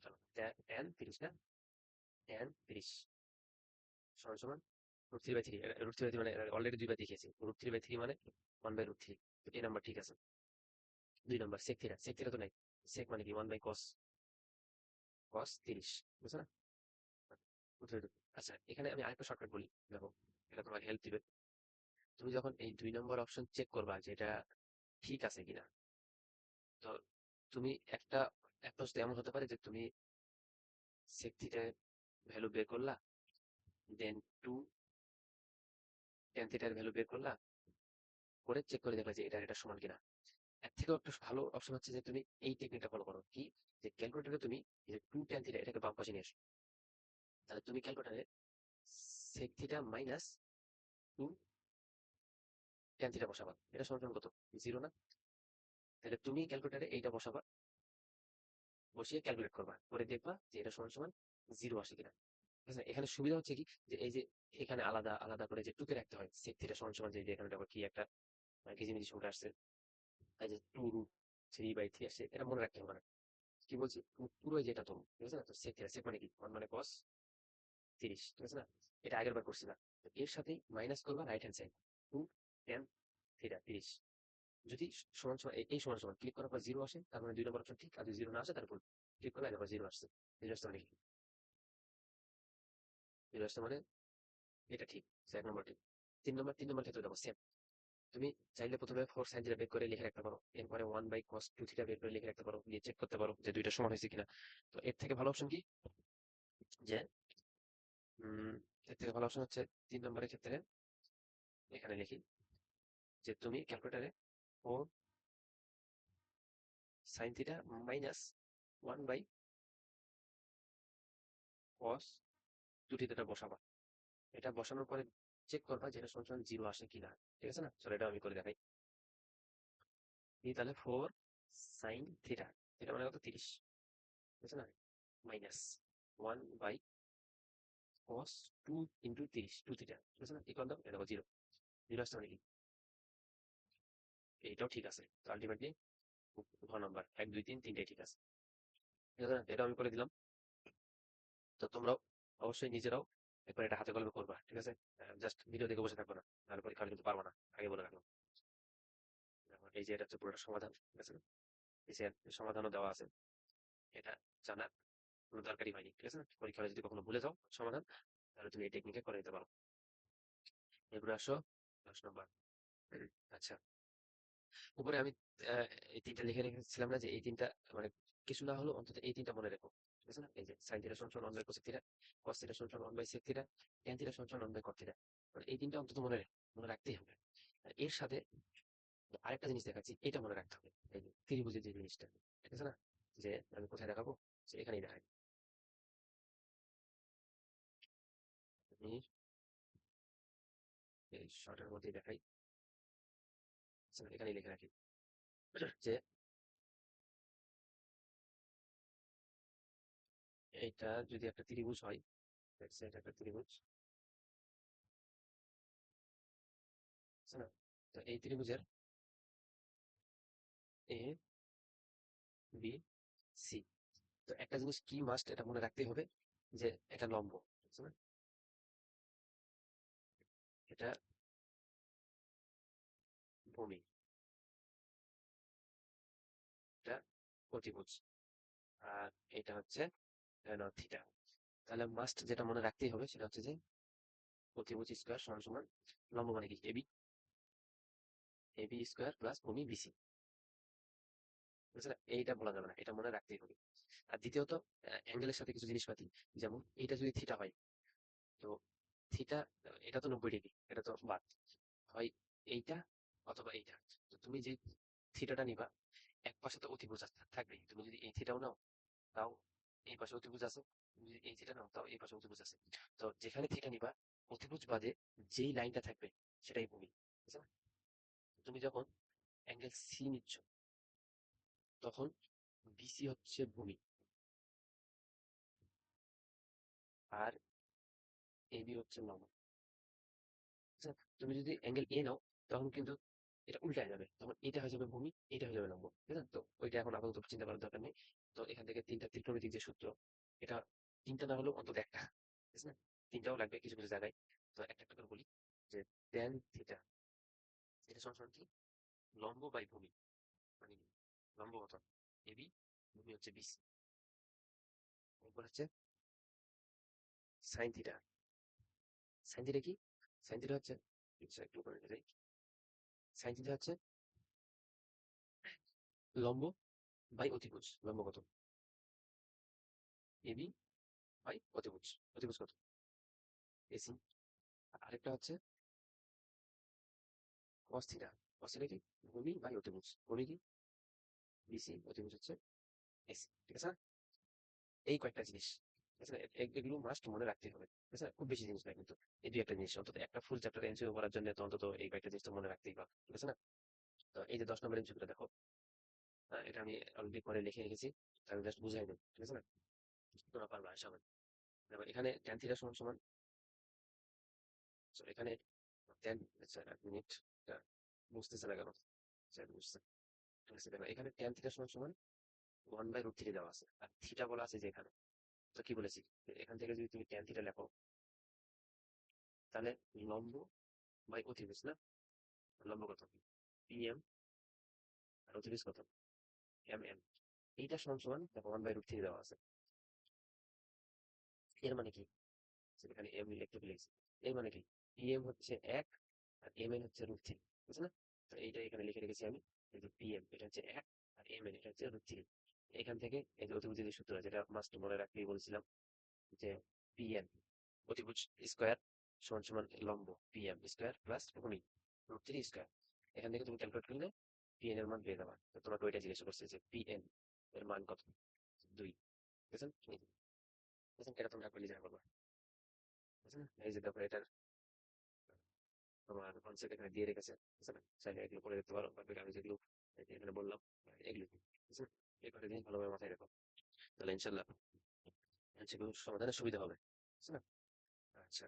চলো tan 30 না, tan 30 সমান সমান √3/3। √3/3 মানে অলরেডি দুইবার দেখিয়েছি, √3/3 মানে 1/√3। তো এই নাম্বার ঠিক আছে। 2 নম্বর sec থিটা, sec থিটা তো নাই, sec মানে কি 1/cos, cos 30, বুঝছো না? বুঝতে পেরেছো? আচ্ছা, এখানে আমি আরেকটা শর্টকাট বলি, দেখো এটা তোমার হেল্প দিবে। তুমি যখন এই 2 নম্বর অপশন চেক করবা যে এটা ঠিক আছে কিনা, তো তুমি একটা অবস্থা এমন হতে পারে যে তুমি sec থিটার ভ্যালু বের করলা, দেন 2 tan থিটার ভ্যালু বের করলা, করে চেক করে দেখলা যে এটা সমান কিনা। এর থেকেও একটা ভালো অপশন হচ্ছে যে তুমি এই টেকনিকটা ফলো করো, কি যে ক্যালকুলেটরে তুমি এই যে 2 tan থিটা এটাকে বাম পাশে নিয়ে আসো। তাহলে তুমি ক্যালকুলেটরে sec theta minus 2 tan theta বসাবা, এটা সমান সমান কত, 0 না? তাহলে তুমি ক্যালকুলেটরে এইটা বসাবা, বসিয়ে ক্যালকুলেট করবা, করে দেখবা যে এটা সমান সমান 0 আসে কিনা, ঠিক আছে? এখানে সুবিধা হচ্ছে কি, যে এই যে এখানে আলাদা আলাদা করে যে টুকে রাখতে হয়, sec থিটা সমান সমান যে এখানে দেখো কি একটা কিজিমিজি সংখ্যা আসছে, এই যে 2√3/3 আসছে, এটা মনে রাখতে হবে না। কি বলছি, পুরো যেটা তো, ঠিক আছে না? তো sec থিটা, sec মানে কি, 1 মানে cos 30, ঠিক আছে না? এটা আগের বার করছিলাম। তো এর সাথেই মাইনাস করবা right hand side, 2 tan theta 30 যদি সমান সমান এই সমান সমান ক্লিক করার পর 0 আসে, তার মানে 2 নম্বর অপশন ঠিক, আর যদি 0 না আসে তারপর ক্লিক করলে এরপর 0 আসছে। 0 আসছে মানে কি, 0 আসছে মানে এটা ঠিক, 1 নম্বর ঠিক। 3 নম্বর ক্ষেত্রে দেখো সেম, তুমি চাইলে প্রথমে 4 sin থিটা বের করে লিখে রাখতে পারো, এরপরে 1/cos 2 থিটা বের করে লিখে রাখতে পারো, দিয়ে চেক করতে পারো যে দুইটা সমান হয়েছে কিনা। তো এর থেকে ভালো অপশন কি, যে উম এর থেকে ভালো অপশন হচ্ছে 3 নম্বরের ক্ষেত্রে এখানে লিখি যে তুমি ক্যালকুলেটারে 4 sin থিটা মাইনাস 1/cos 2 থিটাটা বসাবা। এটা বসানোর পরে চেক করবা যে এটা সমান সমান 0 আসে কিনা, ঠিক আছে না? চলো এটা আমি করে দেখাই। এই তাহলে 4 sin থিটা, এটা মানে কত, 30, ঠিক আছে না? মাইনাস 1/cos 2 ইন্টু 30, 2 থিটা, ঠিক আছে না? ইকুয়াল দাও, এটা 0, 0 আসছে মানে কি, এইটাও ঠিক আছে। তো আলটিমেটলি ঘ নাম্বার 1 2 3 তিনটাই ঠিক আছে, ঠিক আছে না? এটা আমি করে দিলাম। তো তোমরাও অবশ্যই নিজেরাও একবার এটা হাতে কলমে করবা, ঠিক আছে? জাস্ট ভিডিও দেখে বসে থাকবে না, তাহলে পরীক্ষা হলে কিন্তু পারবা না, আগে বলে রাখলাম। দেখো, এই যে এটা হচ্ছে পুরোটা সমাধান, ঠিক আছে না? এই যে সমাধানও দেওয়া আছে, এটা জানার কোনো দরকারই হয়নি, ঠিক আছে না? পরীক্ষা হলে যদি কখনো ভুলে যাও সমাধান, তাহলে তুমি এই টেকনিকে করে নিতে পারো। এরপরে আসো 10 নম্বর। আচ্ছা, উপরে আমি আহ, এই তিনটা লিখে রেখেছিলাম না, যে এই তিনটা মানে কিছু না হলেও অন্তত এই তিনটা মনে রেখো, ঠিক আছে না? এই যে সাইন থিটা সমান সমান 1/cos থিটা, cos থিটা সমান সমান 1/sec থিটা, tan থিটা সমান সমান 1/cot থিটা। মানে এই তিনটা অন্তত মনে রাখতেই হবে। আর এর সাথে আরেকটা জিনিস দেখাচ্ছি, এটা মনে রাখতে হবে, এই যে ত্রিভুজের যে জিনিসটা, ঠিক আছে না? যে আমি কোথায় দেখাবো, যে এখানেই দেখাই, আমি এই শর্টের মধ্যেই দেখাই, আচ্ছা, এখানেই লিখে রাখি যে এইটা যদি একটা ত্রিভুজ হয়, let's say এটা একটা ত্রিভুজ, বুঝছো না? তো এই ত্রিভুজের এ বি সি, তো একটা জিনিস কি মাস্ট এটা মনে রাখতেই হবে, যে এটা লম্ব, বুঝছো না? এটা ভূমি, এটা অতিভুজ, আর এটা হচ্ছে থিটা। তাহলে মাস্ট যেটা মনে রাখতেই হবে সেটা হচ্ছে যে অতিভুজ স্কোয়ার সমান সমান লম্ব মানে কি এবি, এবি স্কোয়ার প্লাস ভূমি বিসি, বুঝছো না? এইটা বলা যাবে না, এটা মনে রাখতেই হবে। আর দ্বিতীয়ত অ্যাঙ্গেলের সাথে কিছু জিনিসপাতি, যেমন এইটা যদি থিটা হয়, তো থিটা, এটা তো 90 ডিগ্রি, এটা তো বাদ হয় এইটা অথবা এইটা। তো তুমি যে থিটাটা নিবা, এক পাশে তো অতিভুজ থাকবেই, তুমি যদি এই থিটাও নাও তাও এই পাশে অতিভুজ আছে, তুমি যদি এই থিটা নাও তাও এই পাশে অতিভুজ আছে। তো যেখানে থিটা নিবা, অতিভুজ বাদে যেই লাইনটা থাকবে সেটাই ভূমি, বুঝছো না? তুমি যখন অ্যাঙ্গেল সি নিচ্ছ, তখন বিসি হচ্ছে ভূমি, আর এবি হচ্ছে লম্ব, বুঝছো? তুমি যদি অ্যাঙ্গেল এ নাও, তখন কিন্তু এটা উল্টায় যাবে, তখন এটা হয়ে যাবে ভূমি, এটা হয়ে যাবে লম্ব, ঠিক আছে? তো ওইটা এখন আপাতত চিন্তা করার দরকার নেই। তো এখান থেকে তিনটা ত্রিকোণমিতিক যে সূত্র, এটা তিনটা না হলেও অন্তত একটা, ঠিক আছে না? তিনটাও লাগবে কিছু কিছু জায়গায়। তো একটা একটা করে বলি, যে ট্যান থিটা, এটা সমান সমান কি, লম্ব বাই ভূমি, মানে কি, লম্ব কত এবি, ভূমি হচ্ছে বিসি, এরপর হচ্ছে সাইন থিটা। সাইন থিটা কি, সাইন থিটা হচ্ছে, আচ্ছা, একটু উপরে নিয়ে যাই। সাইন থিটা হচ্ছে লম্ব বাই অতিভুজ, লম্ব কত এবি বাই অতিভুজ, অতিভুজ কত এসি। আরেকটা হচ্ছে cos থিটা, cos থিটা কি, ভূমি বাই অতিভুজ, ভূমি কি বিসি, অতিভুজ হচ্ছে এসি, ঠিক আছে না? এই কয়েকটা জিনিস, ঠিক আছে না? এগুলো মাস্ট মনে রাখতে হবে, ঠিক আছে না? খুব বেশি জিনিস না কিন্তু, এই দুই একটা জিনিস অন্তত একটা ফুল চ্যাপ্টার এনসিও করার জন্য তো অন্তত এই কয়েকটা জিনিস তো মনে রাখতেই পারো, ঠিক আছে না? তো এই যে 10 নম্বর এমসিকিউটা দেখো, এটা আমি অলরেডি পরে লিখে রেখেছি, তো আমি জাস্ট বুঝাই দেব, ঠিক আছে না? তোমরা পারবা আশা করি। দেখো এখানে tan থিটা সমান সমান, so এখানে tan, আচ্ছা এক মিনিট, এটা বুঝতেছে না কেন, আচ্ছা বুঝছে, ঠিক আছে? দেখো এখানে tan থিটা সমান সমান 1/√3 দেওয়া আছে, আর থিটা বলা আছে যে এখানে। তো কি বলেছি, যে এখান থেকে যদি তুমি tan থিটা লেখো, তাহলে লম্ব বাই অতিভুজ না, লম্ব কত পিএম, আর অতিভুজ কত এম এম, এইটা সমান সমান দেখো 1/√3 দেওয়া আছে। এর মানে কি, এখানে এম লিখতে ফেলেছি, এর মানে কি, পিএম হচ্ছে 1 আর এম এন হচ্ছে √3, বুঝছো না? তো এইটা এখানে লিখে রেখেছি আমি, এই যে পিএম এটা হচ্ছে 1 আর এম এন এটা হচ্ছে √3। এখান থেকে এই যে অতিভুজের যে সূত্র, যেটা মাস্ট মনে রাখতেই বলছিলাম, যে পিএম অতিভুজ স্কোয়ার সমান সমান লম্ব পিএম স্কোয়ার প্লাস ভূমি √3 স্কোয়ার। এখান থেকে তুমি ক্যালকুলেট করলে পিএন এর মান পেয়ে যাবা। তো তোমাকে ওইটা জিজ্ঞাসা করছে যে পিএন এর মান কত, 2, বুঝছেন? বুঝছেন, এটা তোমরা করলে যা করবা, বুঝছেন? এই যে দেখো এটার তোমার কনসেপ্ট এখানে দিয়ে রেখেছে, বুঝছেন? চাইলে এগুলো করে দেখতে পারো, বা আমি যেগুলো এই যে এখানে বললাম এগুলো, বুঝছেন? এই কটা জিনিস ভালোভাবে মাথায় রেখো, তাহলে ইনশাল্লাহ সেগুলো সমাধানের সুবিধা হবে, বুঝছেন? আচ্ছা,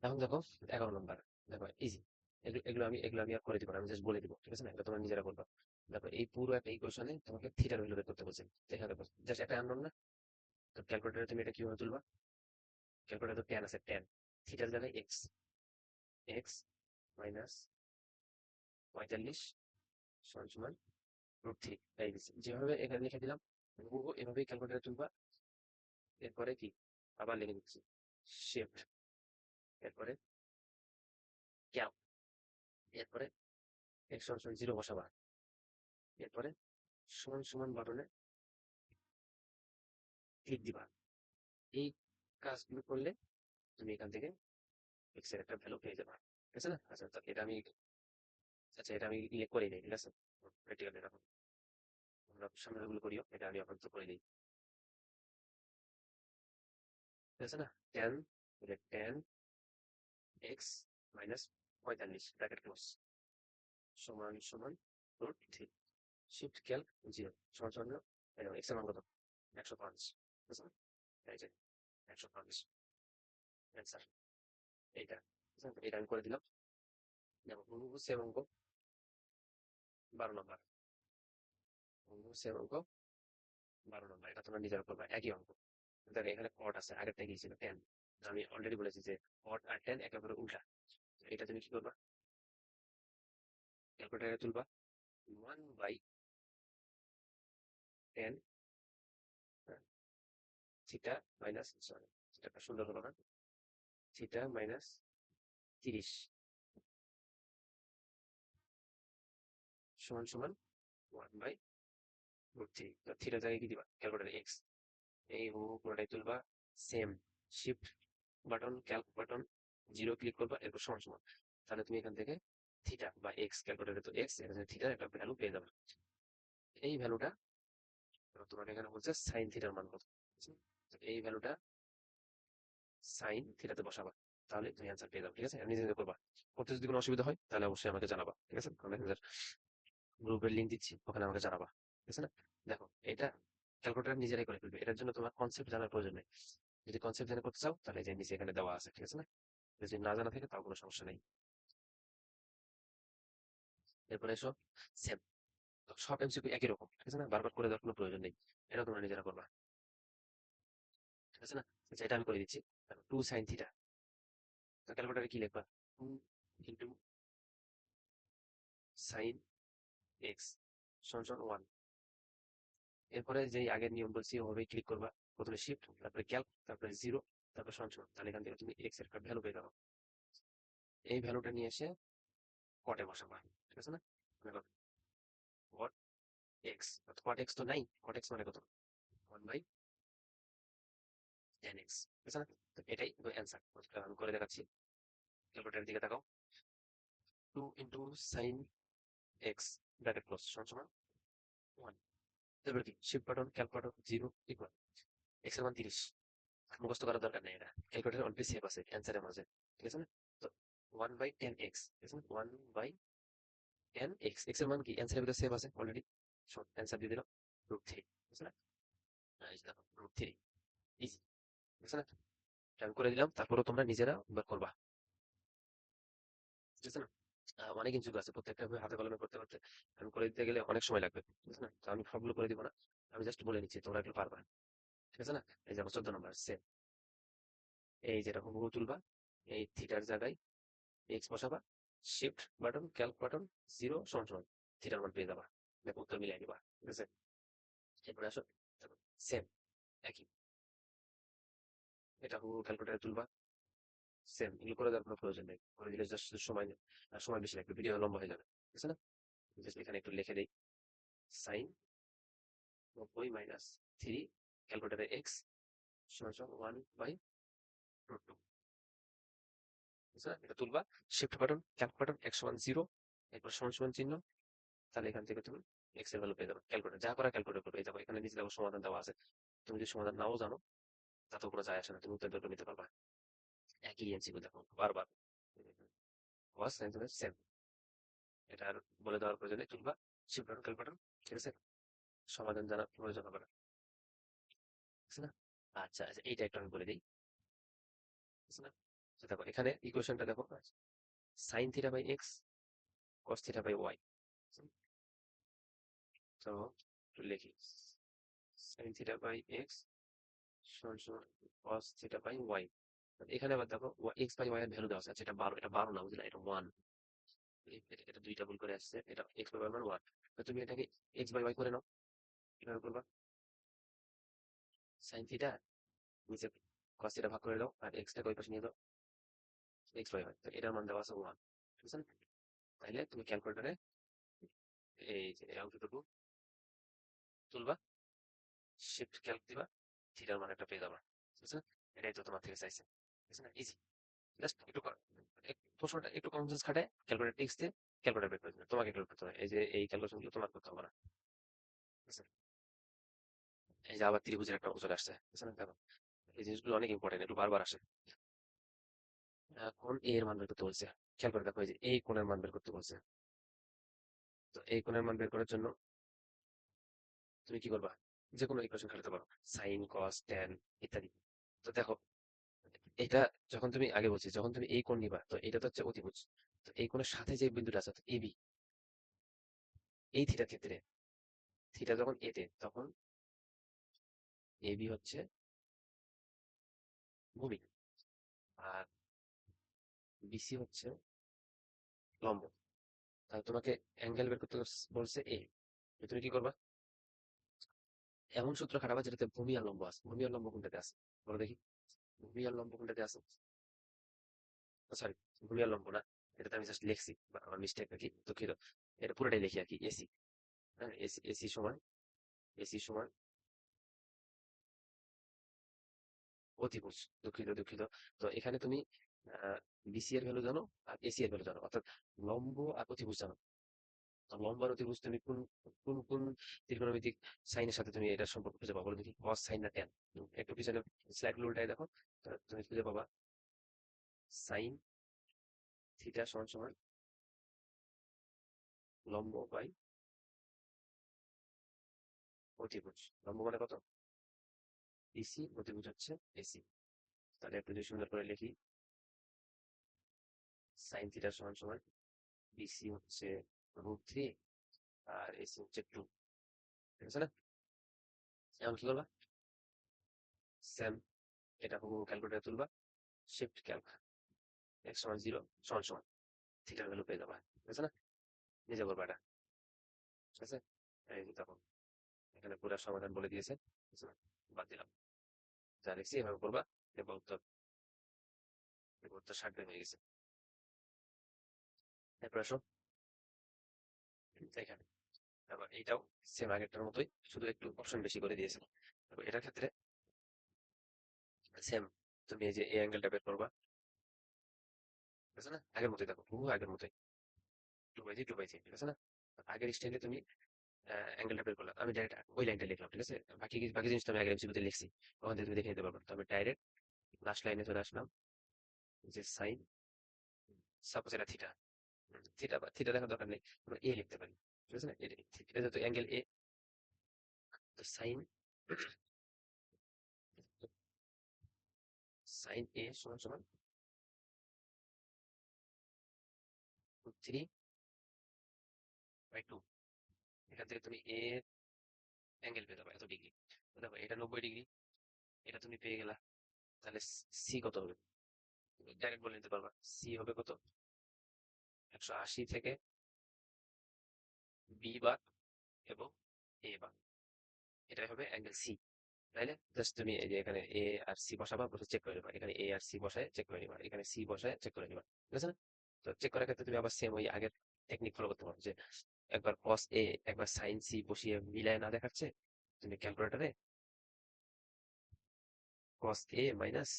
এখন দেখো 11 নম্বর, দেখো ইজি, এগুলো আমি আর করে দিব না, আমি জাস্ট বলে দিব, ঠিক আছে না? এটা তোমরা নিজেরা করবা। দেখো এই পুরো একটা ইকুয়েশনে তোমাকে থিটার ভ্যালু বের করতে বলছে, দেখা দেখো জাস্ট একটা আননোন না, তো ক্যালকুলেটরে তুমি এটা কিভাবে তুলবা, ক্যালকুলেটর তো ট্যান আছে, ট্যান থিটার জায়গায় এক্স, এক্স মাইনাস 45 সমান সমান √3, এই দিচ্ছি যেভাবে এখানে লিখে দিলাম, হুবহু এভাবেই ক্যালকুলেটরে তুলবা। এরপরে কি, আবার লিখে দিচ্ছি শিফট, এরপরে ক্যাপ, এরপরে এক্স সমান সমান 0 বসাবা, এরপরে সমান সমান বাটনে ক্লিক দিবা। এই কাজগুলো করলে তুমি এখান থেকে এক্স এর একটা ভ্যালু পেয়ে যাবে, ঠিক আছে না? আচ্ছা, তো এটা আমি, আচ্ছা এটা আমি ইয়ে করে নিই, ঠিক আছে? প্র্যাকটিক্যাল এটা আমরা সামনে গুলো করিও, এটা আমি আপাতত করে দিই, ঠিক আছে না? Tan, tan x minus 45 bracket close সমান সমান √3, শিফট ক্যালক 0 সমান সমান এক্স এর মান কত, 105, ঠিক আছে? এই যে 105 অ্যান্সার। এইটা, বুঝছো? তো এটা আমি করে দিলাম। দেখো হুবহু সেম অঙ্ক 12 নম্বর, হুবহু সেম অঙ্ক 12 নম্বর, এটা তোমরা নিজেরা করবা একই অঙ্ক। দেখো এখানে কট আছে, আগেরটা কি ছিল 10। আমি অলরেডি বলেছি যে কট আর 10 একেবারে উল্টা। তো এটা তুমি কি করবা, ক্যালকুলেটারে তুলবা 1/10 থিটা মাইনাস, সরি থিটাটা সুন্দর হলো না, থিটা মাইনাস 30 সমান সমান 1/√3। তো থিটার জায়গায় কি দিবা, ক্যালকুলেটারে এক্স, এই হুবহু পুরোটাই তুলবা, same shift button calc button 0 click করবা, এরপর সমান সমান। তাহলে তুমি এখান থেকে থিটা বা এক্স, ক্যালকুলেটরে তো এক্স, এখানে থিটার একটা ভ্যালু পেয়ে যাবে। এই ভ্যালুটা তোমাকে এখানে বলছে সাইন থিটার মান কত, তো এই ভ্যালুটা সাইন থিটাতে বসাবা, তাহলে তুমি অ্যান্সার পেয়ে যাবে। ঠিক আছে, আর নিজে নিজে করবা। করতে যদি কোনো অসুবিধা হয় তাহলে অবশ্যই আমাকে জানাবা। ঠিক আছে, আমি আমাদের গ্রুপের লিঙ্ক দিচ্ছি, ওখানে আমাকে জানাবা। ঠিক আছে না? দেখো এটা ক্যালকুলেটর নিজেরাই করে ফেলবে, এটার জন্য তোমার কনসেপ্ট জানার প্রয়োজন নেই। যদি কনসেপ্ট জেনে করতে চাও তাহলে এই যে নিচে এখানে দেওয়া আছে। ঠিক আছে না? যদি না জানা থাকে তাও কোনো সমস্যা নেই। এরপরে এসো সেম, সব এমসিকিউ একই রকম। ঠিক আছে না? বারবার করে দেওয়ার কোনো প্রয়োজন নেই, এটা তোমরা নিজেরা করবা। ঠিক আছে না? আচ্ছা, এটা আমি করে দিচ্ছি। 2 sin θ, তো ক্যালকুলেটরে কি লিখবা, 2 × sin x সমান 1। এরপরে যেই আগের নিয়ম বলছি ওভাবেই ক্লিক করবা, প্রথমে শিফট, তারপরে ক্যালক, তারপরে 0, তারপরে সমান সমান। তাহলে এখান থেকে তুমি এক্স এর একটা ভ্যালু পেয়ে যাবে। এই ভ্যালুটা নিয়ে এসে কটে বসাবা। ঠিক আছে না? কট এক্স, কট এক্স তো নাই, কট এক্স মানে কত, 1/10x। ঠিক আছে না? তো এটাই অ্যান্সার, আমি করে দেখাচ্ছি। ক্যালকুলেটরের দিকে তাকাও, 2 × sin x ব্র্যাকেট ক্লোজ সমান সমান 1। তারপরে কি shift button calc button 0 equal x এর মান 30। মুখস্থ করার দরকার নেই, এটা ক্যালকুলেটর অলরেডি সেভ আছে অ্যান্সারের মাঝে। ঠিক আছে না? তো 1/10x, ঠিক আছে না? 1/10x, এক্স এর মান কি অ্যান্সারের ভিতরে সেভ আছে অলরেডি। অ্যান্সার দিয়ে দিলাম √3। ঠিক আছে না? এই যে দেখো √3, ইজি। ঠিক আছে না? এটা আমি করে দিলাম, তারপরে তোমরা নিজেরা একবার করবা। ঠিক আছে না? অনেক ইনচুক আছে, প্রত্যেকটা হাতে কলমে করতে করতে আমি করে দিতে গেলে অনেক সময় লাগবে। ঠিক আছে না? তো আমি সবগুলো করে দিব না, আমি জাস্ট বলে নিচ্ছি, তোমরা একটু পারবা। ঠিক আছে না? এই যে 14 নম্বর সেম, এই যেটা হুবহু তুলবা, এই থিটার জায়গায় এক্স বসাবা, শিফট বাটন ক্যালক বাটন 0 সমান সমান থিটার মান পেয়ে যাবা। দেখো উত্তর মিলাই দিবা। ঠিক আছে, এরপরে আসো সেম, একই, এটা হুবহু ক্যালকুলেটারে তুলবা, সেম। এগুলো করে দেওয়ার কোনো প্রয়োজন নেই, করে দিলে জাস্ট সময় নেই, আর সময় বেশি লাগবে, ভিডিও লম্বা হয়ে যাবে। ঠিক আছে না? জাস্ট এখানে একটু লিখে দেই, সাইন 90 - 3 ক্যালকুলেটারে এক্স সমান সমান 1/√2। বুঝছো? এটা তুলবা, shift button calc button x সমান 0, এরপর সমান সমান চিহ্ন। তাহলে এখান থেকে তুমি এক্স এর ভ্যালু পেয়ে যাবে। ক্যালকুলেটর যা করা ক্যালকুলেটর করবে। এই দেখো এখানে নিচে দেখো সমাধান দেওয়া আছে, তুমি যদি সমাধান নাও জানো তাতেও কোনো যায় আসে না, তুমি উত্তর বের করে নিতে পারবা। একই এমসিকিউ দেখো বারবার, ওয়াস সেম। এটা আর বলে দেওয়ার প্রয়োজন নেই, তুলবা শিফট বাটন ক্যালক বাটন। ঠিক আছে, সমাধান জানার প্রয়োজন হবে না। ঠিক আছে না? আচ্ছা আচ্ছা, এইটা একটু আমি বলে দিই। ঠিক আছে না? তো দেখো এখানে ইকুয়েশনটা দেখো, sine theta by x cos theta by y. তো একটু লিখি, সাইন থিটা বাই এক্স সমান সমান cos থিটা বাই ওয়াই। এখানে আবার দেখো এক্স বাই ওয়াই এর ভ্যালু দেওয়া আছে। আচ্ছা, এটা 12, এটা 12 না, বুঝলে, এটা 1। এটা দুইটা ভুল করে আসছে, এটা এক্স বাই ওয়াই মানে 1। তো তুমি এটাকে এক্স বাই ওয়াই করে নাও। কিভাবে করবা, সাইন থিটা নিচে cos থিটা ভাগ করে দাও, আর এক্সটাকে ওই পাশে নিয়ে দাও, এক্স বাই ওয়াই। তো এটার মান দেওয়া আছে 1। ঠিক আছে না? তাইলে তুমি ক্যালকুলেটরে এই যে এই অঙ্কটুকু তুলবা, শিফট ক্যালক দিবা, থিটার মান একটা পেয়ে যাবা। ঠিক আছে না? এটাই তো তোমার থেকে চাইছে। ঠিক আছে না? ইজি, জাস্ট একটু প্রশ্নটা একটু কমন সেন্স খাটায় ক্যালকুলেটর টেক্সট দিয়ে ক্যালকুলেটর বের করে দিবে, তোমাকে ক্যালকুলেট করতে হবে। এই যে এই ক্যালকুলেশন গুলো তোমার করতে হবে না। ঠিক আছে? এই যে আবার ত্রিভুজের একটা অঙ্ক চলে আসছে। ঠিক আছে না? দেখো এই জিনিসগুলো অনেক ইম্পর্টেন্ট, একটু বারবার আসে। কোণ এ এর মান বের করতে বলছে, খেয়াল করে দেখো, এই যে এই কোণের মান বের করতে বলছে। তো এই কোণের মান বের করার জন্য তুমি কি করবা, যে কোনো ইকুয়েশন খাটাতে পারো, সাইন কস ট্যান ইত্যাদি। তো দেখো এটা যখন তুমি আগে বলছি যখন তুমি এই কোণ নিবা তো এটা তো হচ্ছে অতিভুজ। তো এই কোণের সাথে যে বিন্দুটা আছে এবি, এই থিটার ক্ষেত্রে থিটা যখন এতে তখন এবি হচ্ছে ভূমি, আর বিসি হচ্ছে লম্ব। তাহলে তোমাকে অ্যাঙ্গেল বের করতে বলছে এ, তুমি কি করবা? এমন সূত্র খাটাবা যেটাতে ভূমি আর লম্ব আছে। ভূমি আর লম্ব কোনটাতে আছে বলো দেখি? ভূমি আর লম্ব কোনটাতে আছে? সরি, ভূমি আর লম্ব না, এটাতে আমি জাস্ট লিখছি বা আমার মিস্টেক আর কি, দুঃখিত। এটা পুরোটাই লিখি আর কি, এসি। হ্যাঁ, এসি, এসি সমান অতিভুজ। দুঃখিত। তো এখানে তুমি বিসি এর ভ্যালু জানো আর এসি এর ভ্যালু জানো, অর্থাৎ লম্ব আর অতিভুজ জানো। তো লম্ব আর অতিভুজ তুমি কোন কোন কোন ত্রিকোণমিতিক সাইনের সাথে তুমি এটার সম্পর্ক খুঁজে পাবো? বলো দেখি, কস সাইন না ট্যান? একটু পিছনে স্লাইড উল্টায় দেখো, তো তুমি খুঁজে পাবা সাইন থিটা সমান সমান লম্ব বাই অতিভুজ। লম্ব মানে কত? বিসি, অতিভুজ হচ্ছে এসি। তাহলে একটু যদি সুন্দর করে লিখি, সাইন থিটা সমান সমান বিসি হচ্ছে √3 আর এসি হচ্ছে 2, ঠিক আছে না? এখন কি করবা? সেম, এটা হুবহু ক্যালকুলেটরে তুলবা, শিফট ক্যালক, এক্স সমান 0 সমান সমান থিটার ভ্যালু পেয়ে যাবা, ঠিক আছে না? নিজে করবা এটা, ঠিক আছে? এই যে তখন এখানে পুরো সমাধান বলে দিয়েছে, ঠিক আছে না? বাদ দিলাম, যা লিখছি এভাবে করবা। এবার উত্তর 60 হয়ে গেছে। এরপর আসো এখানে, আবার এইটাও সেম আগেরটার মতোই, শুধু একটু অপশন বেশি করে দিয়েছে। তবে এটার ক্ষেত্রে সেম, তুমি এই যে এই অ্যাঙ্গেলটা বের করবা, ঠিক আছে না? আগের মতোই দেখো, হুবহু আগের মতোই, 2/3 ঠিক আছে না? আগের স্টাইলে তুমি অ্যাঙ্গেলটা বের করলাম, আমি ডাইরেক্ট ওই লাইনটা লিখলাম, ঠিক আছে? বাকি বাকি জিনিসটা আমি আগের এমসিকিউতে লিখছি, ওখান থেকে তুমি দেখে নিতে পারবে। তো আমি ডাইরেক্ট লাস্ট লাইনে চলে আসলাম, যে সাইন, সাপোজ এটা থিটা, থিটা বা থিটা দেখার দরকার নেই, আমরা এ লিখতে পারি, ঠিক আছে না? এটা যেহেতু অ্যাঙ্গেল এ, তো সাইন সাইন এ সমান সমান √3/2। এখান থেকে তুমি এ অ্যাঙ্গেল পেয়ে যাবে এত ডিগ্রি। দেখো এটা 90 ডিগ্রি, এটা তুমি পেয়ে গেলা। তাহলে সি কত হবে? ডাইরেক্ট বলে নিতে পারবা, সি হবে কত? 180 থেকে বি বার এবং এ বার, এটাই হবে অ্যাঙ্গেল সি। তাইলে জাস্ট তুমি এই যে এখানে এ আর সি বসাবা, বসে চেক করে নিবা, এখানে এ আর সি বসায় চেক করে নিবা, এখানে সি বসায় চেক করে নিবা, ঠিক আছে না? তো চেক করার ক্ষেত্রে তুমি আবার সেম ওই আগের টেকনিক ফলো করতে পারো, যে একবার কস এ একবার সাইন সি বসিয়ে মিলায় না দেখাচ্ছে, তুমি ক্যালকুলেটারে কস এ মাইনাস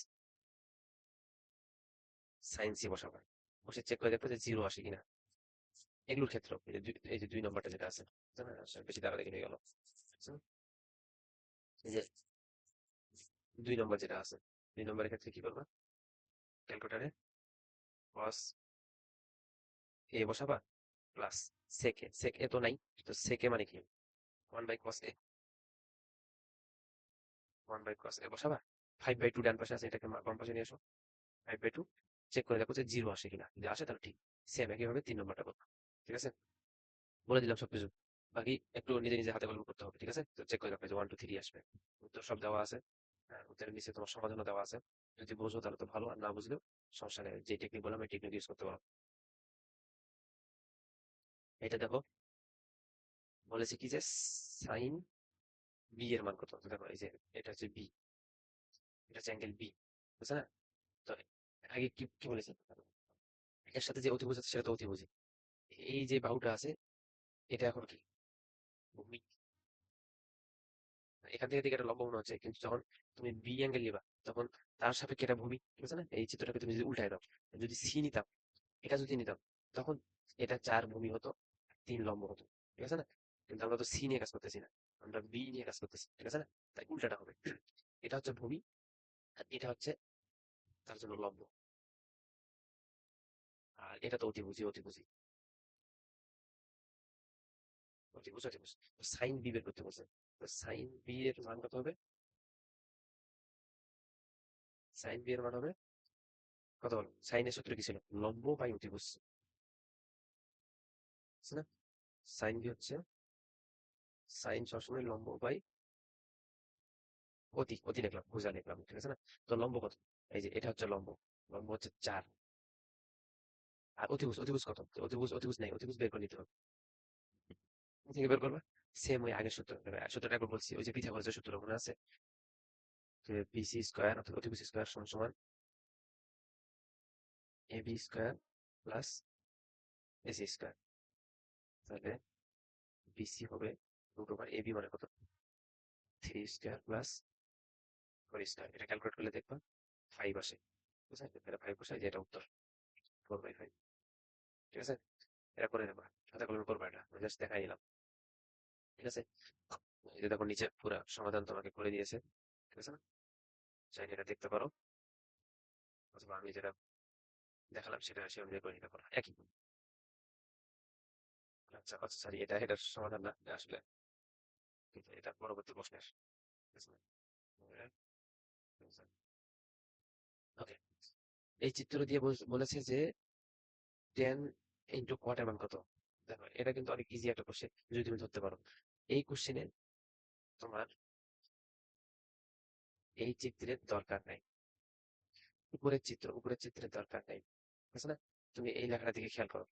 সাইন সি বসাবা, বসে চেক করে দেখো যে 0 আসে কিনা। এগুলোর ক্ষেত্রে এই যে 2 নম্বরটা যেটা আছে, বুঝছো না? বেশি তাড়াতাড়ি হয়ে গেল, বুঝছো? এই যে 2 নম্বর যেটা আছে, 2 নম্বরের ক্ষেত্রে কি করবা? ক্যালকুলেটারে কস এ বসাবা প্লাস সেকে, সেক এ তো নাই, তো সেকে মানে কি? 1/cos a, 1/cos a বসাবা। 5/2 ডান পাশে আছে, এটাকে বাম পাশে নিয়ে আসো, 5/2 চেক করে দেখো যে 0 আসে কিনা, যদি আসে তাহলে ঠিক। সেম একইভাবে 3 নম্বরটা করবা, ঠিক আছে? বলে দিলাম সবকিছু, বাকি একটু নিজে নিজে হাতে কলম করতে হবে, ঠিক আছে? তো চেক করে দেখো যে 1 2 3 আসবে। উত্তর সব দেওয়া আছে, উত্তরের নিচে তোমার সমাধানও দেওয়া আছে। যদি বুঝো তাহলে তো ভালো, আর না বুঝলেও সমস্যা নেই, যে টেকনিক বললাম এই টেকনিক ইউজ করতে পারো। এটা দেখো, বলেছে কি যে সাইন বি এর মান কত? তো দেখো এই যে এটা হচ্ছে বি, এটা হচ্ছে অ্যাঙ্গেল বি, বুঝছে না? তো আগে কি কি বলেছে, এর সাথে যে অতিভুজ আছে সেটা তো অতিভুজই। এই যে বাহুটা আছে এটা এখন কি? ভূমি। এখান থেকে দিকে একটা লম্ব মনে হচ্ছে, কিন্তু যখন তুমি বি অ্যাঙ্গেল নিবা তখন তার সাপেক্ষে এটা ভূমি, ঠিক আছে না? এই চিত্রটাকে তুমি যদি উল্টায় দাও, যদি সি নিতাম, এটা যদি নিতাম, তখন এটা 4 ভূমি হতো, 3 লম্ব হতো, ঠিক আছে না? কিন্তু আমরা তো সি নিয়ে কাজ করতেছি না, আমরা বি নিয়ে কাজ করতেছি, ঠিক আছে না? তাই উল্টাটা হবে, এটা হচ্ছে ভূমি আর এটা হচ্ছে তার জন্য লম্ব, আর এটা তো অতিভুজ। সাইন বি বের করতে বলছে, তো সাইন বি এর মান কত হবে? সাইন বি এর মান হবে কত বলো, সাইনের সূত্র কি ছিল? লম্ব বাই অতিভুজ, আছে না? সাইন বি হচ্ছে, সাইন সবসময় লম্ব বাই অতি, অতি লিখলাম, ভুজা লিখলাম, ঠিক আছে না? তো লম্ব কত? এই যে এটা হচ্ছে লম্ব, লম্ব হচ্ছে 4। আর অতিভুজ, অতিভুজ কত? অতিভুজ, অতিভুজ নাই, অতিভুজ বের করে নিতে হবে। থেকে বের করবা, সেম ওই আগের সূত্র, সূত্রটা একবার বলছি, ওই যে পিথাগোরাসের সূত্র মনে আছে, যে বিসি স্কয়ার অর্থাৎ অতিভুজ স্কয়ার সমান সমান AB square plus AC square. তাহলে বিসি হবে রুট ওভার এবি মানে কত? 3 স্কয়ার প্লাস 4 স্কয়ার। এটা ক্যালকুলেট করলে দেখবা 5 আসে, বুঝলে? এটা 5 বসাই, যে এটা উত্তর 4/5, ঠিক আছে? এটা করে নেবা, সাথে কলমে করবা, এটা আমি জাস্ট দেখাই নিলাম, ঠিক আছে? এই যে দেখো নিচে পুরো সমাধান তোমাকে করে দিয়েছে, ঠিক আছে না? চাইলে এটা দেখতে পারো, অথবা আমি যেটা দেখালাম সেটা সে অনুযায়ী করে নিতে পারো, একই। আচ্ছা আচ্ছা, সরি, এটা এটার সমাধান না, এটা আসলে এটা পরবর্তী প্রশ্নের, ঠিক আছে? ওকে, এই চিত্র দিয়ে বলেছে যে 10 ইন্টু কোয়াটের মান কত? দেখো এটা কিন্তু অনেক ইজি একটা কোশ্চেন, যদি তুমি ধরতে পারো। এই কোশ্চেনে তোমার এই চিত্রের দরকার নাই, উপরের চিত্রের দরকার নাই, ঠিক আছে না? তুমি এই লেখাটা দিকে খেয়াল করো,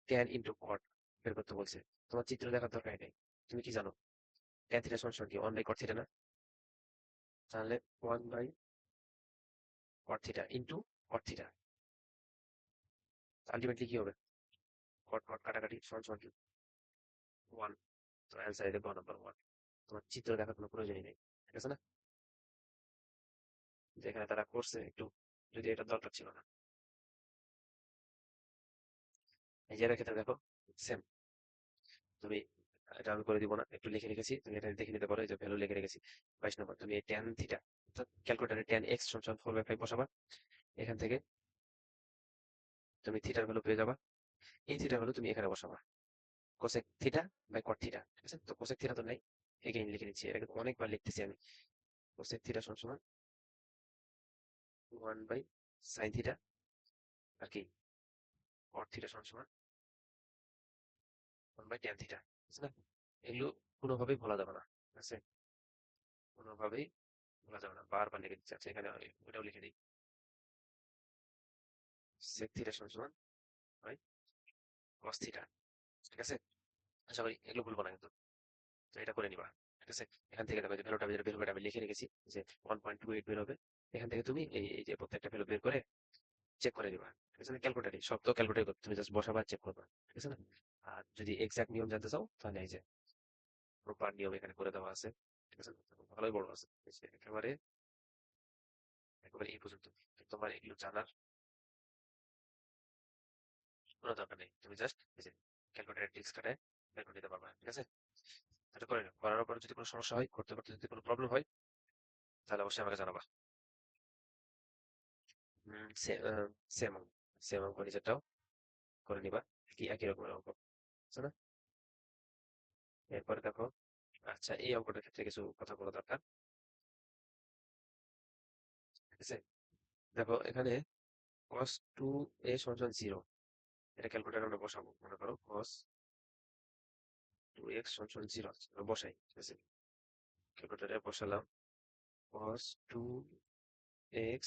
10 ইন্টু কট বের করতে বলছে, তোমার চিত্র দেখার দরকার নেই। তুমি কি জানো tan থিটা সমান সমান কি 1 বাই কট থিটা না? তাহলে 1 by cot theta into cot theta, ultimately কি হবে? কট কট কাটাকাটি সমান সমান কি 1। তো অ্যান্সার এটা গ নাম্বার 1। তোমার চিত্র দেখার কোনো প্রয়োজনই নেই, ঠিক আছে না? যেখানে তারা করছে একটু, যদি এটা দরকার ছিল না। এই যে এটার ক্ষেত্রে দেখো সেম, তুমি, এটা আমি করে দিব না, একটু লিখে রেখেছি, তুমি এটা দেখে নিতে পারো, এই যে ভ্যালু লিখে রেখেছি 22 নম্বর। তুমি tan থিটা অর্থাৎ ক্যালকুলেটরে tan x সমান 4/5 বসাবা, এখান থেকে তুমি থিটার ভ্যালু পেয়ে যাবা, এই থিটার ভ্যালু তুমি এখানে বসাবা, cosec theta by cot theta, ঠিক আছে? তো কোসেক থিটা তো নাই, এগেইন লিখে নিচ্ছি, এটা কিন্তু অনেকবার লিখতেছি আমি। কোসেক থিটা সমান সমান 1 বাই সাইন থিটা, আর কি কট থিটা সমান সমান 1 বাই tan থিটা, ঠিক আছে না? এগুলো কোনোভাবেই ভোলা যাবে না, ঠিক আছে? কোনোভাবেই ভোলা যাবে না, বারবার লিখে দিচ্ছি। আচ্ছা এখানে ওটাও লিখে দিই, sec থিটা সমান সমান হয় cos থিটা, ঠিক আছে? আশা করি এগুলো ভুলবো না কিন্তু। তো এটা করে নিবা, ঠিক আছে? এখান থেকে দেখো যে ভ্যালুটা বের হবে, আমি লিখে রেখেছি যে 1.28 বের হবে। এখান থেকে তুমি এই যে প্রত্যেকটা ভ্যালু বের করে চেক করে নিবা, ঠিক আছে না? ক্যালকুলেটারে সব তো ক্যালকুলেট করতে, তুমি জাস্ট বসাবা চেক করবা, ঠিক আছে না? আর যদি এক্সাক্ট নিয়ম জানতে চাও তাহলে এই যে প্রপার নিয়ম এখানে করে দেওয়া আছে, ঠিক আছে? ভালোই বড় আছে, এই যে একেবারে একেবারে এই পর্যন্ত। তো তোমার এগুলো জানার কোনো দরকার নেই, তুমি জাস্ট এই যে ক্যালকুলেটার ট্রিক্স খাটায় বের করে নিতে পারবা, ঠিক আছে? এটা করে নাও, করার পর যদি কোনো সমস্যা হয়, করতে করতে যদি কোনো প্রবলেম হয়, তাহলে অবশ্যই আমাকে জানাবা। সেম সেম অঙ্ক নিচেরটাও করে নিবা, কি একই রকমের অঙ্ক, বুঝছো না? এরপরে দেখো, আচ্ছা এই অঙ্কটার ক্ষেত্রে কিছু কথা বলা দরকার, ঠিক আছে? দেখো এখানে cos 2a সমান 0, এটা ক্যালকুলেটারে আমরা বসাবো, মনে করো cos 2x সমান 0 বসাই, ঠিক আছে? ক্যালকুলেটারে বসালাম cos 2x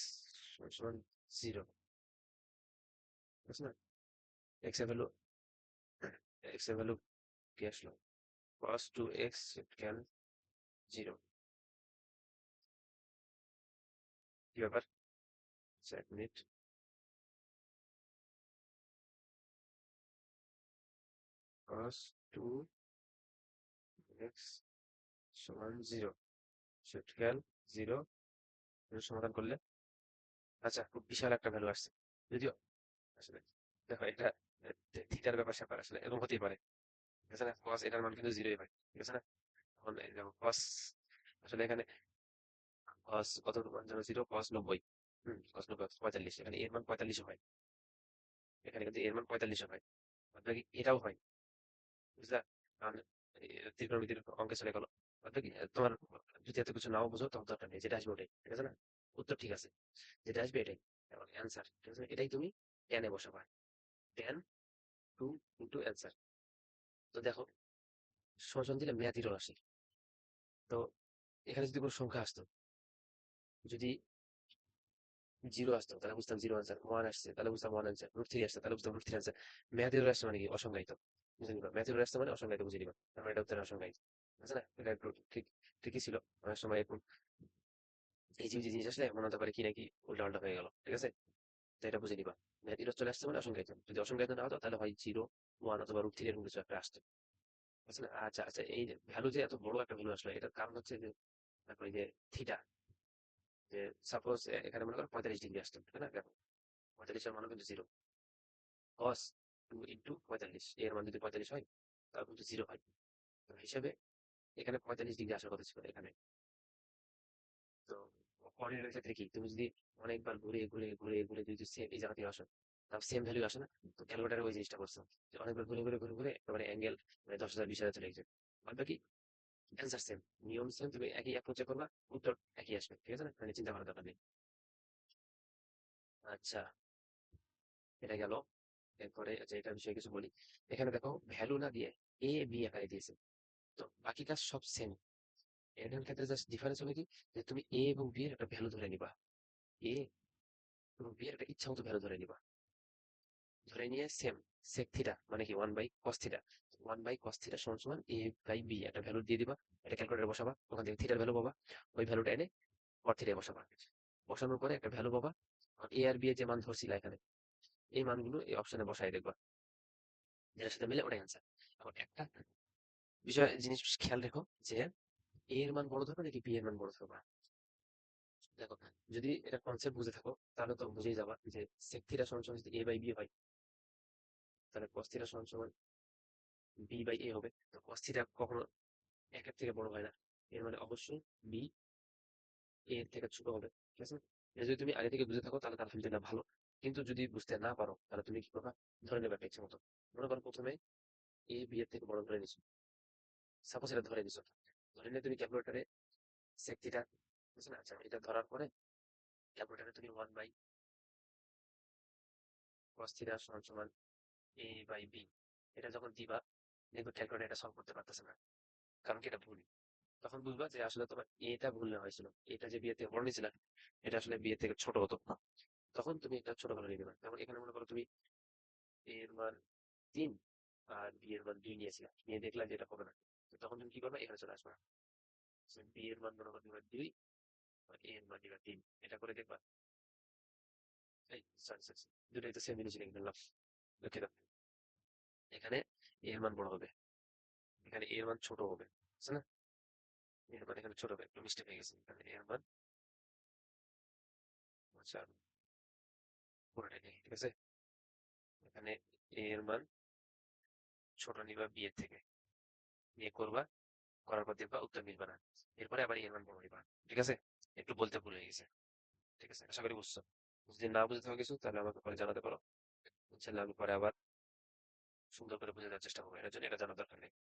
সমান 0, ঠিক আছে না? x এর ভ্যালু, x এর ভ্যালু কি আসলো? cos 2x ক্যান 0, কি ব্যাপার? 1 মিনিট, cos 2x সমান 0, শিফট খেয়াল 0, সমাধান করলে আচ্ছা খুব বিশাল একটা ভ্যালু আসছে, যদিও আসলে দেখো এটা থিটার ব্যাপার স্যাপার, আসলে এরকম হতেই পারে, ঠিক আছে না? cos এটার মান কিন্তু 0ই হয়, ঠিক আছে না? এখন এই দেখো cos, আসলে এখানে cos কত মান যেন 0, cos 90, cos 90 অর্থাৎ 45, এখানে এর মান 45 হয়, এখানে কিন্তু এর মান 45 হয়, অর্থাৎ কি এটাও হয়, বুঝলা? কারণ ত্রিকোণমিতির অঙ্কে চলে গেল, অর্থাৎ কি তোমার যদি এত কিছু নাও বুঝো তখন দরকার নেই, যেটা আসবে ওটাই, ঠিক আছে না? উত্তর ঠিক আছে, যেটা আসবে এটাই এবং অ্যান্সার, ঠিক আছে? এটাই তুমি টেনে বসাবা, 10 2 * অ্যান্সার। তো দেখো, সমান দিলে ম্যাথেরও আসে। তো এখানে যদি কোনো সংখ্যা আসতো, যদি 0 আসতো তাহলে বুঝতাম 0 অ্যান্সার, 1 আসছে তাহলে বুঝতাম 1 অ্যান্সার, √3 আসছে তাহলে বুঝতাম √3 অ্যান্সার। ম্যাথেরও আসছে মানে কি অসংজ্ঞায়িত, বুঝে নিবা। ম্যাথেরও আসছে মানে অসংজ্ঞায়িত বুঝে নিবা, তারপরে এটা উত্তর অসংজ্ঞায়িত, আছে না? এটা একটু ঠিক ঠিকই ছিল। অনেক সময় এরকম এই যে জিনিস আসলে মনে হতে পারে কি নাকি উল্টা পাল্টা হয়ে গেল, ঠিক আছে? তো এটা বুঝে নিবা। ম্যাথেরও চলে আসছে মানে অসংজ্ঞায়িত, যদি অসংজ্ঞায়িত না হতো তাহলে হয় 0 1 অথবা √3 এরকম কিছু একটা আসতো, বুঝছে না? আচ্ছা আচ্ছা, এই যে ভ্যালু যে এত বড় একটা ভ্যালু আসলো, এটার কারণ হচ্ছে যে তারপরে এই যে থিটা, যে সাপোজ এখানে মনে করো 45 ডিগ্রি আসতো, তাই না? দেখো 45 এর মান কিন্তু 0, cos 2 * 45, এর মান যদি 45 হয় তাহলে কিন্তু 0 হয়। তো হিসাবে এখানে 45 ডিগ্রি আসার কথা ছিল এখানে। তো কোঅর্ডিনেটের ক্ষেত্রে কি, তুমি যদি অনেকবার ঘুরে ঘুরে ঘুরে ঘুরে যদি সেম এই জায়গা থেকে আসো, তাও সেম ভ্যালু আসে না। তো ক্যালকুলেটারে ওই জিনিসটা করছো যে অনেকবার ঘুরে ঘুরে ঘুরে ঘুরে একেবারে অ্যাঙ্গেল মানে 10,000 20,000 চলে গেছে, বাদ বাকি অ্যান্সার সেম, নিয়ম সেম, তুমি একই অ্যাপ্রোচে করবা, উত্তর একই আসবে, ঠিক আছে না? মানে চিন্তা করার দরকার নেই। আচ্ছা, এটা গেল। এরপরে আচ্ছা এটার বিষয়ে কিছু বলি। এখানে দেখো ভ্যালু না দিয়ে এ বি আকারে দিয়েছে, তো বাকি কাজ সব সেম। এটার ক্ষেত্রে জাস্ট ডিফারেন্স হবে কি, যে তুমি এ এবং বি এর একটা ভ্যালু ধরে নিবা, এ এবং বি এর একটা ইচ্ছা মতো ভ্যালু ধরে নিবা, ধরে নিয়ে সেম sec থিটা মানে কি 1/cos থিটা, 1/cos থিটা সমান সমান এ বাই বি একটা ভ্যালু দিয়ে দিবা, এটা ক্যালকুলেটরে বসাবা, ওখান থেকে থিটার ভ্যালু পাবা, ওই ভ্যালুটা এনে cot থিটায় বসাবা, বসানোর পরে একটা ভ্যালু পাবা, এ আর বি এর যে মান ধরছিলা এখানে, এই মানগুলো এই অপশনে বসাই দেখবা, যেটার সাথে মিলে ওটাই অ্যান্সার। এখন একটা বিষয় জিনিস খেয়াল রেখো, যে এ এর মান বড় ধরবা নাকি বি এর মান বড় ধরবা। দেখো, যদি এটা কনসেপ্ট বুঝে থাকো তাহলে তো বুঝেই যাবা যে sec থিটা সমান সমান যদি এ বাই বি হয়, তাহলে cos থিটা সমান সমান বি বাই এ হবে। তো cos থিটা কখনো একের থেকে বড় হয় না, এর মানে অবশ্যই বি এর থেকে ছোট হবে, ঠিক আছে? এটা যদি তুমি আগে থেকে বুঝে থাকো তাহলে আলহামদুলিল্লাহ ভালো, কিন্তু যদি বুঝতে না পারো তাহলে তুমি কি করবা, ধরে নেবে একটা ইচ্ছে মতো। মনে করো প্রথমে এ বি এর থেকে বড় ধরে নিছো, সাপোজ এটা ধরে নিছো, ধরে নিয়ে তুমি ক্যালকুলেটারে sec থিটা, বুঝছো না? আচ্ছা, এটা ধরার পরে ক্যালকুলেটারে তুমি 1/cos থিটা সমান সমান এ বাই বি এটা যখন দিবা, দেখবে ক্যালকুলেটর এটা সলভ করতে পারতেছে না, কারণ কি এটা ভুল। তখন বুঝবা যে আসলে তোমার এটা ভুল নেওয়া হয়েছিল, এটা যে বিয়ের থেকে বড় নিয়েছিল এটা আসলে বিয়ের থেকে ছোট হতো, তখন তুমি একটা ছোট ভ্যালু নিয়ে নেবা। যেমন এখানে মনে করো তুমি এ এর মান 3 আর বি এর মান 2 নিয়েছিলা, নিয়ে দেখলা যে এটা হবে না, তো তখন তুমি কি করবা, এখানে চলে আসবা, বি এর মান মনে করো দিবা 2 আর এ এর মান দিবা 3, এটা করে দেখবা এই সরি সরি দুটোই তো সেম জিনিস লিখে ফেললাম, দুঃখিত। এখানে এ এর মান বড় হবে, এখানে এ এর মান ছোট হবে, বুঝছো না? এ এর মান এখানে ছোট হবে, একটু মিস্টেক হয়ে গেছে, এখানে এ এর মান, আচ্ছা পুরোটাই লিখি, ঠিক আছে? এখানে এ এর মান ছোট নিবা বি এর থেকে, নিয়ে করবা, করার পর দেখবা উত্তর মিলবে না, এরপরে আবার এর মান বড় নিবা, ঠিক আছে? একটু বলতে ভুল হয়ে গেছে, ঠিক আছে? আশা করি বুঝছো। যদি না বুঝতে থাকো কিছু তাহলে আমাকে পরে জানাতে পারো, ইনশাল্লাহ আমি পরে আবার সুন্দর করে বুঝে দেওয়ার চেষ্টা করবো, এটার জন্য এটা জানার দরকার নেই,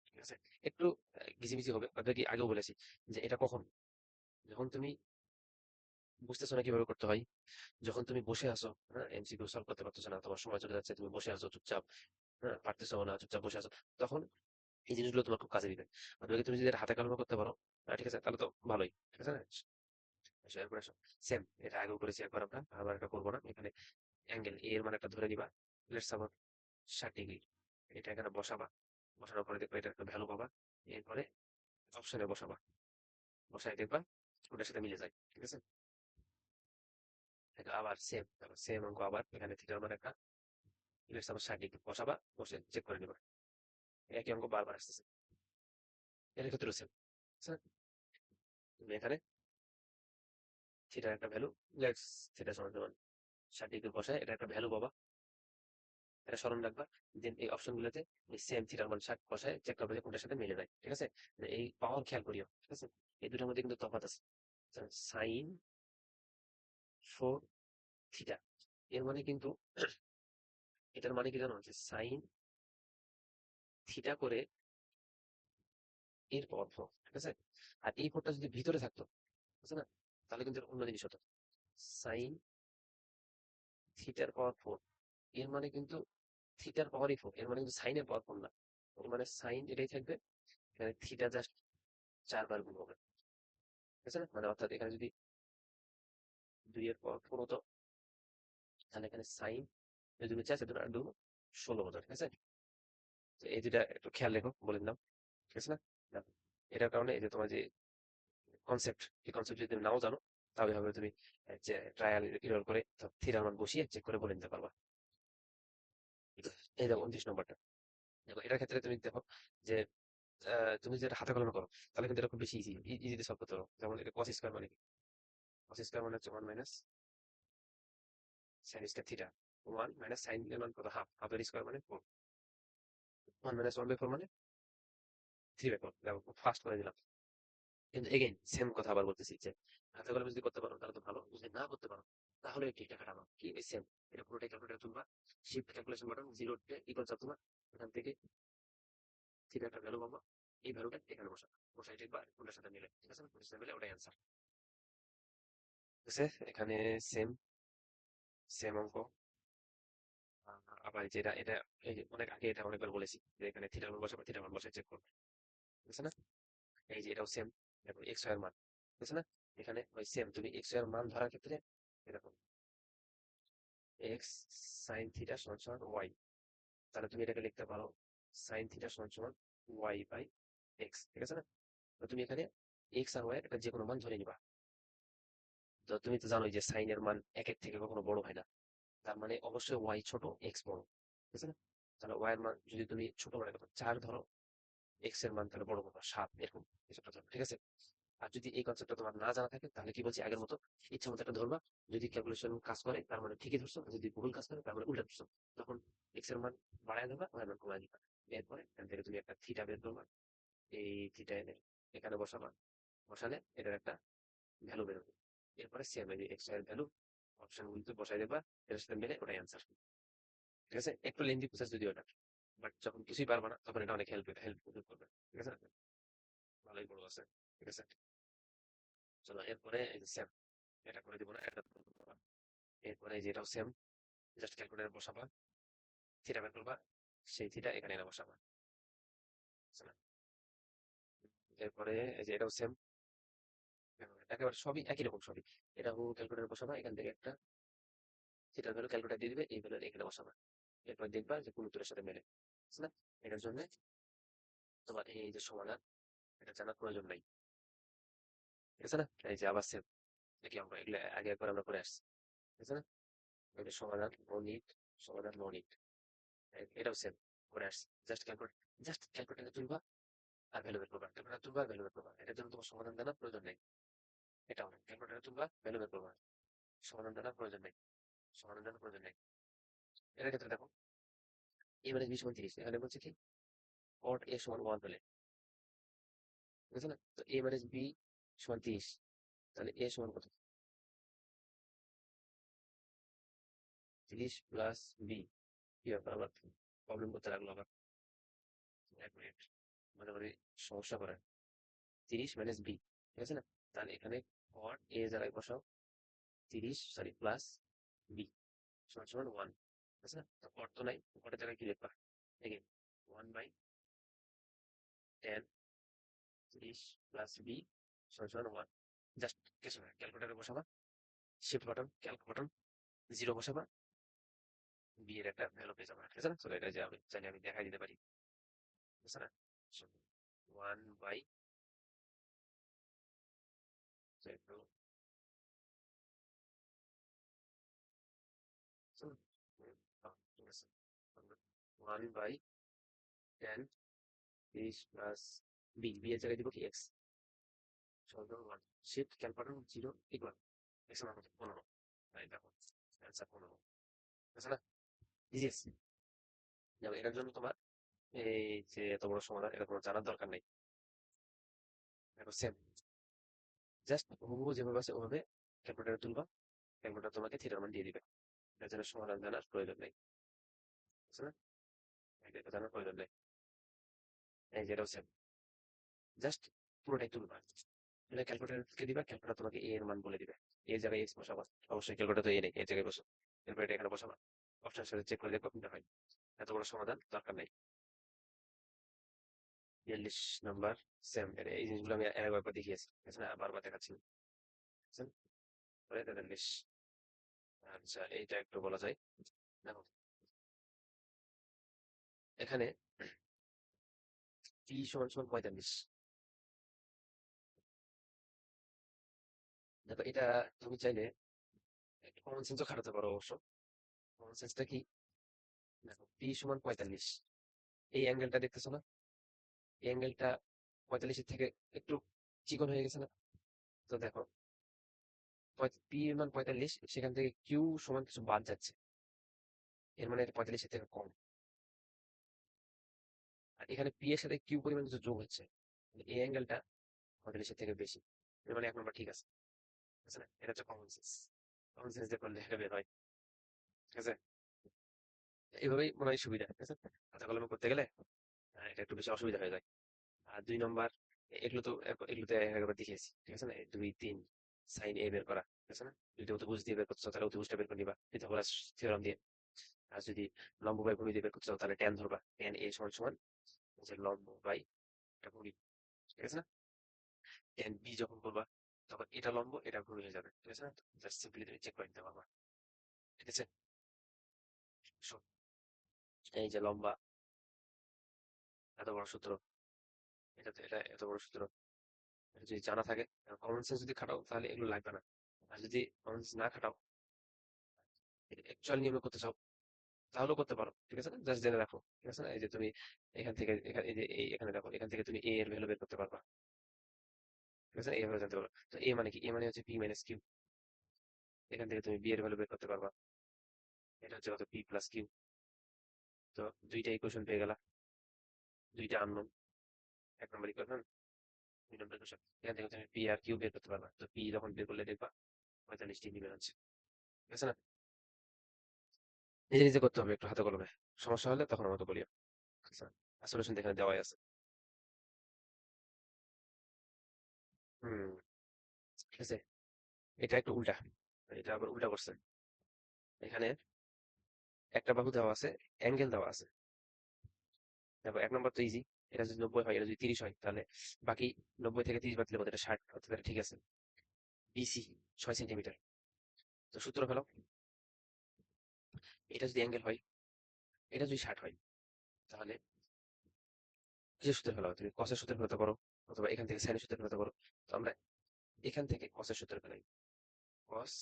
ঠিক আছে? একটু ঘিজিবিজি হবে, আপনাকে আগেও বলেছি যে এটা কখন, যখন তুমি বুঝতেছো না কিভাবে করতে হয়, যখন তুমি বসে আছো, হ্যাঁ, এমসিকিউ সলভ করতে পারতেছো না, তোমার সময় চলে যাচ্ছে, তুমি বসে আছো চুপচাপ, হ্যাঁ, পারতেছো না, চুপচাপ বসে আছো, তখন এই জিনিসগুলো তোমার খুব কাজে দিবে। আপনাকে তুমি যদি এটা হাতে কলমে করতে পারো, ঠিক আছে, তাহলে তো ভালোই, ঠিক আছে না? এরপরে সেম, এটা আগেও করেছি একবার, আমরা আবার এটা করবো না। এখানে অ্যাঙ্গেল এ এর মানে একটা ধরে নিবা, লেটস সাপোজ 60 ডিগ্রি, এটা এখানে বসাবা, বসানোর পরে দেখবা এটা একটা ভ্যালু পাবা, এরপরে অপশনে বসাবা, বসাই দেখবা ওটার সাথে মিলে যায়, ঠিক আছে? এটা আবার সেম, সেম অঙ্ক আবার এখানে থিটার মানে একটা লেটস সাপোজ 60 ডিগ্রি বসাবা, বসে চেক করে নিবা, একই অঙ্ক বারবার আসতেছে, এর ক্ষেত্রেও সেম। তুমি এখানে থিটার একটা ভ্যালু, লেটস থিটা সমান সমান 60 ডিগ্রি বসায় এটা একটা ভ্যালু পাবা, এটা স্মরণ রাখবা। দেন এই অপশন গুলোতে এই সেম থিটার মান 60 বসায় চেক করবে যে কোনটার সাথে মিলে যায়, ঠিক আছে? এই পাওয়ার খেয়াল করিও, ঠিক আছে? এই দুটোর মধ্যে কিন্তু তফাৎ আছে। সাইন 4 থিটা, এর মানে কিন্তু এটার মানে কি জানো, যে সাইন থিটা করে এর পাওয়ার 4, ঠিক আছে? আর এই 4টা যদি ভিতরে থাকতো, বুঝছো না? তাহলে কিন্তু অন্য জিনিস হতো। সাইন থিটার পাওয়ার 4, এর মানে কিন্তু থিটার পাওয়ারই 4, এর মানে কিন্তু সাইনের পাওয়ার 4 না। এর মানে সাইন এটাই থাকবে, এখানে থিটা জাস্ট 4 বার গুণ হবে, ঠিক আছে না? মানে অর্থাৎ এখানে যদি 2 এর পাওয়ার 4 হতো, তাহলে এখানে সাইন যদি তুমি 4 আর 2 16 হতো, ঠিক আছে? তো এই দুটা একটু খেয়াল রেখো, বলে দিলাম, ঠিক আছে না? দেখো, এটার কারণে এই যে তোমার যে কনসেপ্ট, এই কনসেপ্ট যদি তুমি নাও জানো, তাহলে হবে তুমি যে ট্রায়াল ইরর করে থিটার মান বসিয়ে চেক করে বলে নিতে পারবা। এই দেখো 29 নম্বরটা, দেখো এটার ক্ষেত্রে তুমি দেখো যে তুমি যেটা হাতে কলমে করো, তাহলে কিন্তু এটা খুব বেশি ইজিতে সলভ করতে পারো। যেমন এটা কস স্কয়ার মানে কি? কস স্কয়ার মানে হচ্ছে 1 minus sine square theta, 1 minus sine এর মান কত? হাফ, হাফের স্কয়ার মানে 4, 1 মাইনাস 1/4 মানে 3/4। দেখো খুব ফাস্ট করে দিলাম, কিন্তু এগেইন সেম কথা আবার বলতেছি যে হাতে কলমে যদি করতে পারো তাহলে তো ভালো, যদি না করতে পারো তাহলে একটু এটা খাটাবা, কি এই সেম, এটা পুরোটাই ক্যালকুলেটর তুলবা, শিফট ক্যালকুলেশন বাটন 0 তে ইকুয়াল চাপ তোমার, এখান থেকে থিটা একটা ভ্যালু পাবা, এই ভ্যালুটা এখানে বসাই দেখবা কোনটার সাথে মিলে, ঠিক আছে না? কোনটার সাথে মিলে ওটাই অ্যান্সার। ঠিক আছে, এখানে সেম সেম অঙ্ক। আবার যেটা এটা এই যে অনেক আগে এটা অনেকবার বলেছি যে এখানে থিটার মান বসাবো, থিটার মান বসাই চেক করবো, ঠিক আছে না? এই যে এটাও সেম, এখন এক্স এর মান, ঠিক আছে না? এখানে ওই সেম তুমি এক্স এর মান ধরার ক্ষেত্রে এরকম এক্স সাইন থিটা সমান সমান ওয়াই, তাহলে তুমি এটাকে লিখতে পারো সাইন থিটা সমান সমান ওয়াই বাই এক্স, ঠিক আছে না? তো তুমি এখানে এক্স আর ওয়াই একটা যে কোনো মান ধরে নিবা। তো তুমি তো জানোই যে সাইনের মান একের থেকে কখনো বড় হয় না, তার মানে অবশ্যই ওয়াই ছোট এক্স বড়, ঠিক আছে না? তাহলে ওয়াই এর মান যদি তুমি ছোট মানে কত 4 ধরো, এক্স এর মান তাহলে বড় কত 7, এরকম কিছুটা ধরো, ঠিক আছে? আর যদি এই কনসেপ্টটা তোমার না জানা থাকে তাহলে কি বলছি আগের মতো ইচ্ছা মতো একটা ধরবা, যদি ক্যালকুলেশন কাজ করে তার মানে ঠিকই ধরছো, আর যদি ভুল কাজ করে তার মানে উল্টা ধরছো, তখন এক্স এর মান বাড়ায় দেবা, ওয়াই এর মান কমায় দিবা। এরপরে এখান থেকে তুমি একটা থিটা বের করবা, এই থিটা এনে এখানে বসাবা, বসালে এটার একটা ভ্যালু বেরোবে। এরপরে সেম এই এক্স এর ভ্যালু অপশন গুলিতে বসাই দেবা, এর সাথে মিলে ওটাই অ্যান্সার, ঠিক আছে? একটু লেন্দি প্রসেস যদি ওটা, বাট যখন কিছুই পারবা না তখন এটা অনেক হেল্প করবে, ঠিক আছে? ভালোই বড় আছে, ঠিক আছে? চলো এরপরে এই যে সেম, এটা করে দিব না, এটা করবো না। এরপরে এই যে এটাও সেম, জাস্ট ক্যালকুলেটর বসাবা, থিটা বের করবা, সেই থিটা এখানে এনে বসাবা, বুঝছো না? এরপরে এই যে এটাও সেম, একেবারে সবই একই রকম সবই, এটাও ক্যালকুলেটর বসাবা, এখান থেকে একটা থিটার ভ্যালু ক্যালকুলেটর দিয়ে দিবে, এই ভ্যালু এখানে বসাবা, এরপর দেখবা যে কোন উত্তরের সাথে মেলে, বুঝছো না? এটার জন্য তোমার এই যে সমাধান, এটা জানার প্রয়োজন নাই, ঠিক আছে না? এই যে আবার সেম একই অঙ্ক, এগুলো আগে একবার আমরা করে আসছি, ঠিক আছে না? এটা সমাধান নো নিট, সমাধান নো নিট, এটাও সেম করে আসছি, জাস্ট ক্যালকুলেটর তুলবা আর ভ্যালু বের করবা, ক্যালকুলেটর তুলবা আর ভ্যালু বের করবা, এটার জন্য তোমার সমাধান জানার প্রয়োজন নেই। এটাও না, ক্যালকুলেটর তুলবা ভ্যালু বের করবা, সমাধান জানার প্রয়োজন নেই, সমাধান জানার প্রয়োজন নেই। এটার ক্ষেত্রে দেখো এবারে 20 30, এখানে বলছে কি কট এ সমান 1 হলে, ঠিক আছে না? তো এবারে বি সমান 30, তাহলে এ সমান কত? 30 প্লাস বি, কি ব্যাপার আবার প্রবলেম করতে লাগলো আবার, 1 মিনিট, মানে মানে সমস্যা করে। 30 মাইনাস বি, ঠিক আছে না? তাহলে এখানে কট এ জায়গায় বসাও 30 সরি প্লাস বি সমান সমান 1, ঠিক আছে না? তো কট তো নাই, কটের জায়গায় কি লিখবা? এগেন 1/10 30 প্লাস বি সমান সমান 1, জাস্ট কিছু না, ক্যালকুলেটারে বসাবা, শিফট বাটন ক্যালক বাটন 0 বসাবা, বি এর একটা ভ্যালু পেয়ে যাবা, ঠিক আছে না? চলো এটা যে আমি চাইলে আমি দেখাই দিতে পারি, ঠিক আছে না? 1/, একটু 1/10 30 প্লাস বি, বি এর জায়গায় দিব কি এক্স সমান 1, shift Calc button 0 equal x সমান কত? 15, তাই দেখো অ্যান্সার 15, ঠিক আছে না? ইজি, যেমন এটার জন্য তোমার এই যে এত বড় সমাধান এটা তোমার জানার দরকার নেই, দেখো সেম, জাস্ট হুবহু যেভাবে আছে ওভাবে ক্যালকুলেটর তুলবা, ক্যালকুলেটর তোমাকে থিটার মান দিয়ে দিবে, এটার জন্য সমাধান জানার প্রয়োজন নেই, বুঝছো না? এটা জানার প্রয়োজন নেই। এই যে এটাও সেম, জাস্ট পুরোটাই তুলবা, এটা ক্যালকুলেটরকে দিবা, ক্যালকুলেটর তোমাকে এ এর মান বলে দিবে। এর জায়গায় এক্স বসাবা, অবশ্যই ক্যালকুলেটর তো এ নেই, এর জায়গায় বসো। এরপর এটা এখানে বসাবা, অপশন সাথে চেক করে দেখো কোনটা হয়। এত বড় সমাধান দরকার নাই। 42 নাম্বার সেম, এই জিনিসগুলো আমি এর আগে একবার দেখিয়েছি, ঠিক আছে না, বারবার দেখাচ্ছি না, বুঝছেন? পরে 43। আচ্ছা, এইটা একটু বলা যায়। দেখো এখানে পি সমান সমান 45। দেখো এটা তুমি চাইলে একটু কমন সেন্সও খাটাতে পারো অবশ্য। কমন সেন্সটা কি? দেখো পি সমান 45, এই অ্যাঙ্গেলটা দেখতেছো না? এই অ্যাঙ্গেলটা 45-এর থেকে একটু চিকন হয়ে গেছে না? তো দেখো পি এর মান 45, সেখান থেকে কিউ সমান কিছু বাদ যাচ্ছে, এর মানে এটা 45-এর থেকে কম। আর এখানে পি এর সাথে কিউ পরিমাণ কিছু যোগ হচ্ছে, এই অ্যাঙ্গেলটা 45-এর থেকে বেশি, এর মানে এক নম্বর ঠিক আছে, ঠিক আছে না? এটা হচ্ছে কমন সেন্স। কমন সেন্স দিয়ে করলে এটা বের হয়, ঠিক আছে? এইভাবেই মনে হয় সুবিধা, ঠিক আছে? খাতা কলমে করতে গেলে এটা একটু বেশি অসুবিধা হয়ে যায়। আর 2 নম্বর, এগুলো তো এগুলো তো একবার দেখিয়েছি, ঠিক আছে না? 2, 3 সাইন এ বের করা, ঠিক আছে না? যদি অতিভুজ দিয়ে বের করতে চাও তাহলে অতিভুজটা বের করে নিবা পিথাগোরাস থিওরাম দিয়ে। আর যদি লম্ব বাই ভূমি দিয়ে বের করতে চাও তাহলে ট্যান ধরবা, ট্যান এ সমান সমান যে লম্ব বাই এটা ভূমি, ঠিক আছে না? ট্যান বি যখন করবা তখন এটা লম্ব এটা ভূমি হয়ে যাবে, ঠিক আছে না? জাস্ট সিম্পলি তুমি চেক করে নিতে পারবা, ঠিক আছে? শোন, এই যে লম্বা এত বড় সূত্র, এটা এত বড় সূত্র, এটা যদি জানা থাকে, কমন সেন্স যদি খাটাও তাহলে এগুলো লাগবে না। আর যদি কমন সেন্স না খাটাও, অ্যাকচুয়াল নিয়মে করতে চাও তাহলেও করতে পারো, ঠিক আছে না? জাস্ট জেনে রাখো, ঠিক আছে না? এই যে তুমি এখান থেকে এই যে এখানে দেখো, এখান থেকে তুমি এ এর ভ্যালু বের করতে পারবা, ঠিক আছে? এইভাবে জানতে পারো। তো এ মানে কি? এ মানে হচ্ছে পি মাইনাস কিউ। এখান থেকে তুমি বি এর ভ্যালু বের করতে পারবা, এটা হচ্ছে কত? P plus Q. তো দুইটা ইকুয়েশন পেয়ে গেলা, দুইটা আননোন, এক নম্বর ইকুয়েশন, 2 নম্বর ইকুয়েশন। এখান থেকে তুমি পি আর কিউ বের করতে পারবা। তো পি যখন বের করলে দেখবা 45 ডিগ্রি হচ্ছে, ঠিক আছে না? নিজে নিজে করতে হবে একটু হাতে কলমে, সমস্যা হলে তখন আমাকে বলিও, আচ্ছা? সলিউশন এখানে দেওয়াই আছে। হুম, ঠিক আছে। এটা একটু উল্টা, এটা আবার উল্টা করছে। এখানে একটা বাহু দেওয়া আছে, অ্যাঙ্গেল দেওয়া আছে। দেখো 1 নম্বর তো ইজি, এটা যদি 90 হয়, এটা যদি 30 হয়, তাহলে বাকি 90 থেকে 30 বাদ দিলে কত? এটা 60, অর্থাৎ এটা ঠিক আছে। BC 6 centimetre. তো সূত্র ফেলো, এটা যদি অ্যাঙ্গেল হয়, এটা যদি 60 হয়, তাহলে কিসের সূত্র ফেলা? তুমি কসের সূত্র ফেলতে পারো, অথবা এখান থেকে সাইনের সূত্র ফেলতে পারো। তো আমরা এখান থেকে কসের সূত্র ফেলাই। কস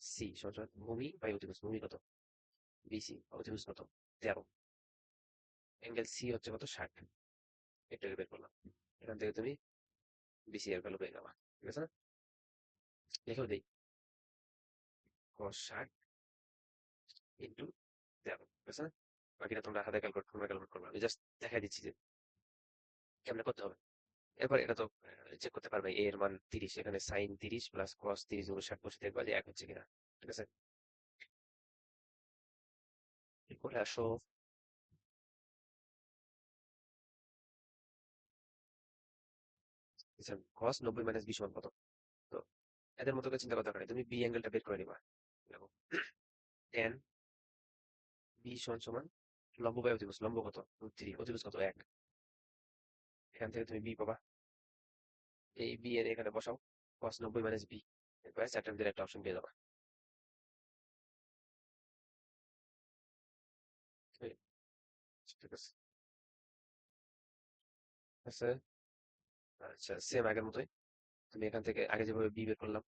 সি সমান ভূমি বাই অতিভুজ। ভূমি কত? বিসি। অতিভুজ কত? 13। অ্যাঙ্গেল সি হচ্ছে কত? 60। এটাকে বের করলাম, এখান থেকে তুমি বিসি এর ভ্যালু পেয়ে যাবা, ঠিক আছে না? লিখেও দেই, cos 60 ইন্টু 13, ঠিক আছে না? বাকিটা তোমরা হাতে ক্যালকুলেট করবে, আমি জাস্ট দেখাই দিচ্ছি যে কেমনে করতে হবে। এরপর এটা তো চেক করতে পারবে, এ এর মান 30, এখানে সাইন 30 প্লাস কস 30 গুণ 60 বসে দেখবা যে এক হচ্ছে কিনা, ঠিক আছে? করে আসো। কস 90 মাইনাস 20 সমান কত? তো এদের মতো করে চিন্তা করতে পারে, তুমি বি অ্যাঙ্গেলটা বের করে নিবা। দেখো tan বি সমান সমান লম্ব বাই অতিভুজ। লম্ব কত? √3, অতিভুজ কত? 1। এখান থেকে তুমি বি পাবা, এই বি এর এখানে বসাও, cos 90 মাইনাস বি, এরপরে 4টার ভিতরে একটা অপশন পেয়ে যাবা। ঠিক ঠিক আছে, আচ্ছা। আচ্ছা, সেম আগের মতোই তুমি এখান থেকে আগে যেভাবে বি বের করলাম,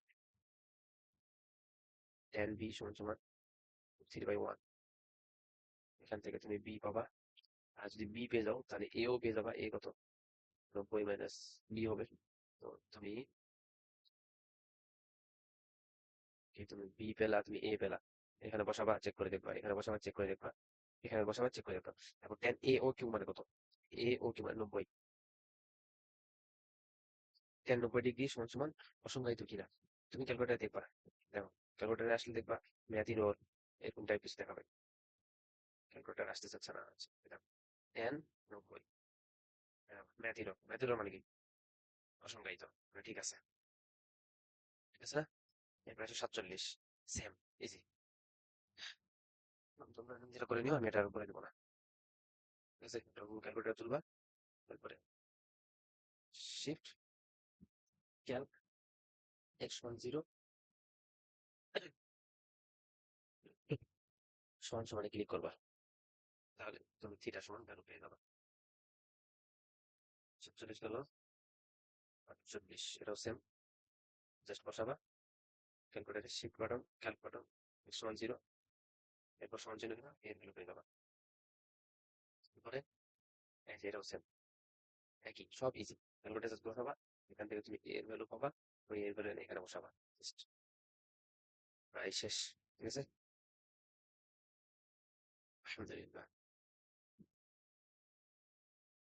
tan বি সমান সমান 3/1, এখান থেকে তুমি বি পাবা। আর যদি বি পেয়ে যাও তাহলে এও পেয়ে যাবা। এ কত? 90 মাইনাস বি হবে। তো তুমি তুমি বি পেলা, তুমি এ পেলা, এখানে বসাবা, চেক করে দেখবা, এখানে বসাবা, চেক করে দেখবা, এখানে বসাবা, চেক করে দেখবা। এখন tan এ ও কিউ মানে কত? এ ও কিউ মানে 90। tan 90 ডিগ্রি সমান সমান অসংজ্ঞায়িত কিনা তুমি ক্যালকুলেটারে দেখবা। দেখো ক্যালকুলেটারে আসলে দেখবা ম্যাথ ইরর এরকম টাইপ কিছু দেখাবে। ক্যালকুলেটার আসতে চাচ্ছে না, আচ্ছা, এটা tan 90, math error. Math error মানে কি? অসংজ্ঞায়িত, মানে ঠিক আছে। ঠিক আছে না? এরপর 147 সেম ইজি। তোমরা এখন যেটা করে নিও আমি এটা আর করে দেবো না। ঠিক আছে, ক্যালকুলেটার তুলবা, তারপরে শিফট ক্যালক x10 সমান সমানে ক্লিক করবা, তাহলে তুমি থিটা সমান ভ্যালু পেয়ে যাবে। 47 গেল, 48 এটাও সেম, জাস্ট বসাবা ক্যালকুলেটারে shift button calc button x10 এরপর সমান চিহ্ন দিবা, এর ভ্যালু পেয়ে যাবা। এরপরে এই যে এটাও সেম, একই সব ইজি। ক্যালকুলেটার জাস্ট বসাবা, এখান থেকে তুমি এর ভ্যালু পাবা, ওই এর ভ্যালু এখানে বসাবা, জাস্ট প্রায় শেষ। ঠিক আছে, আলহামদুলিল্লাহ।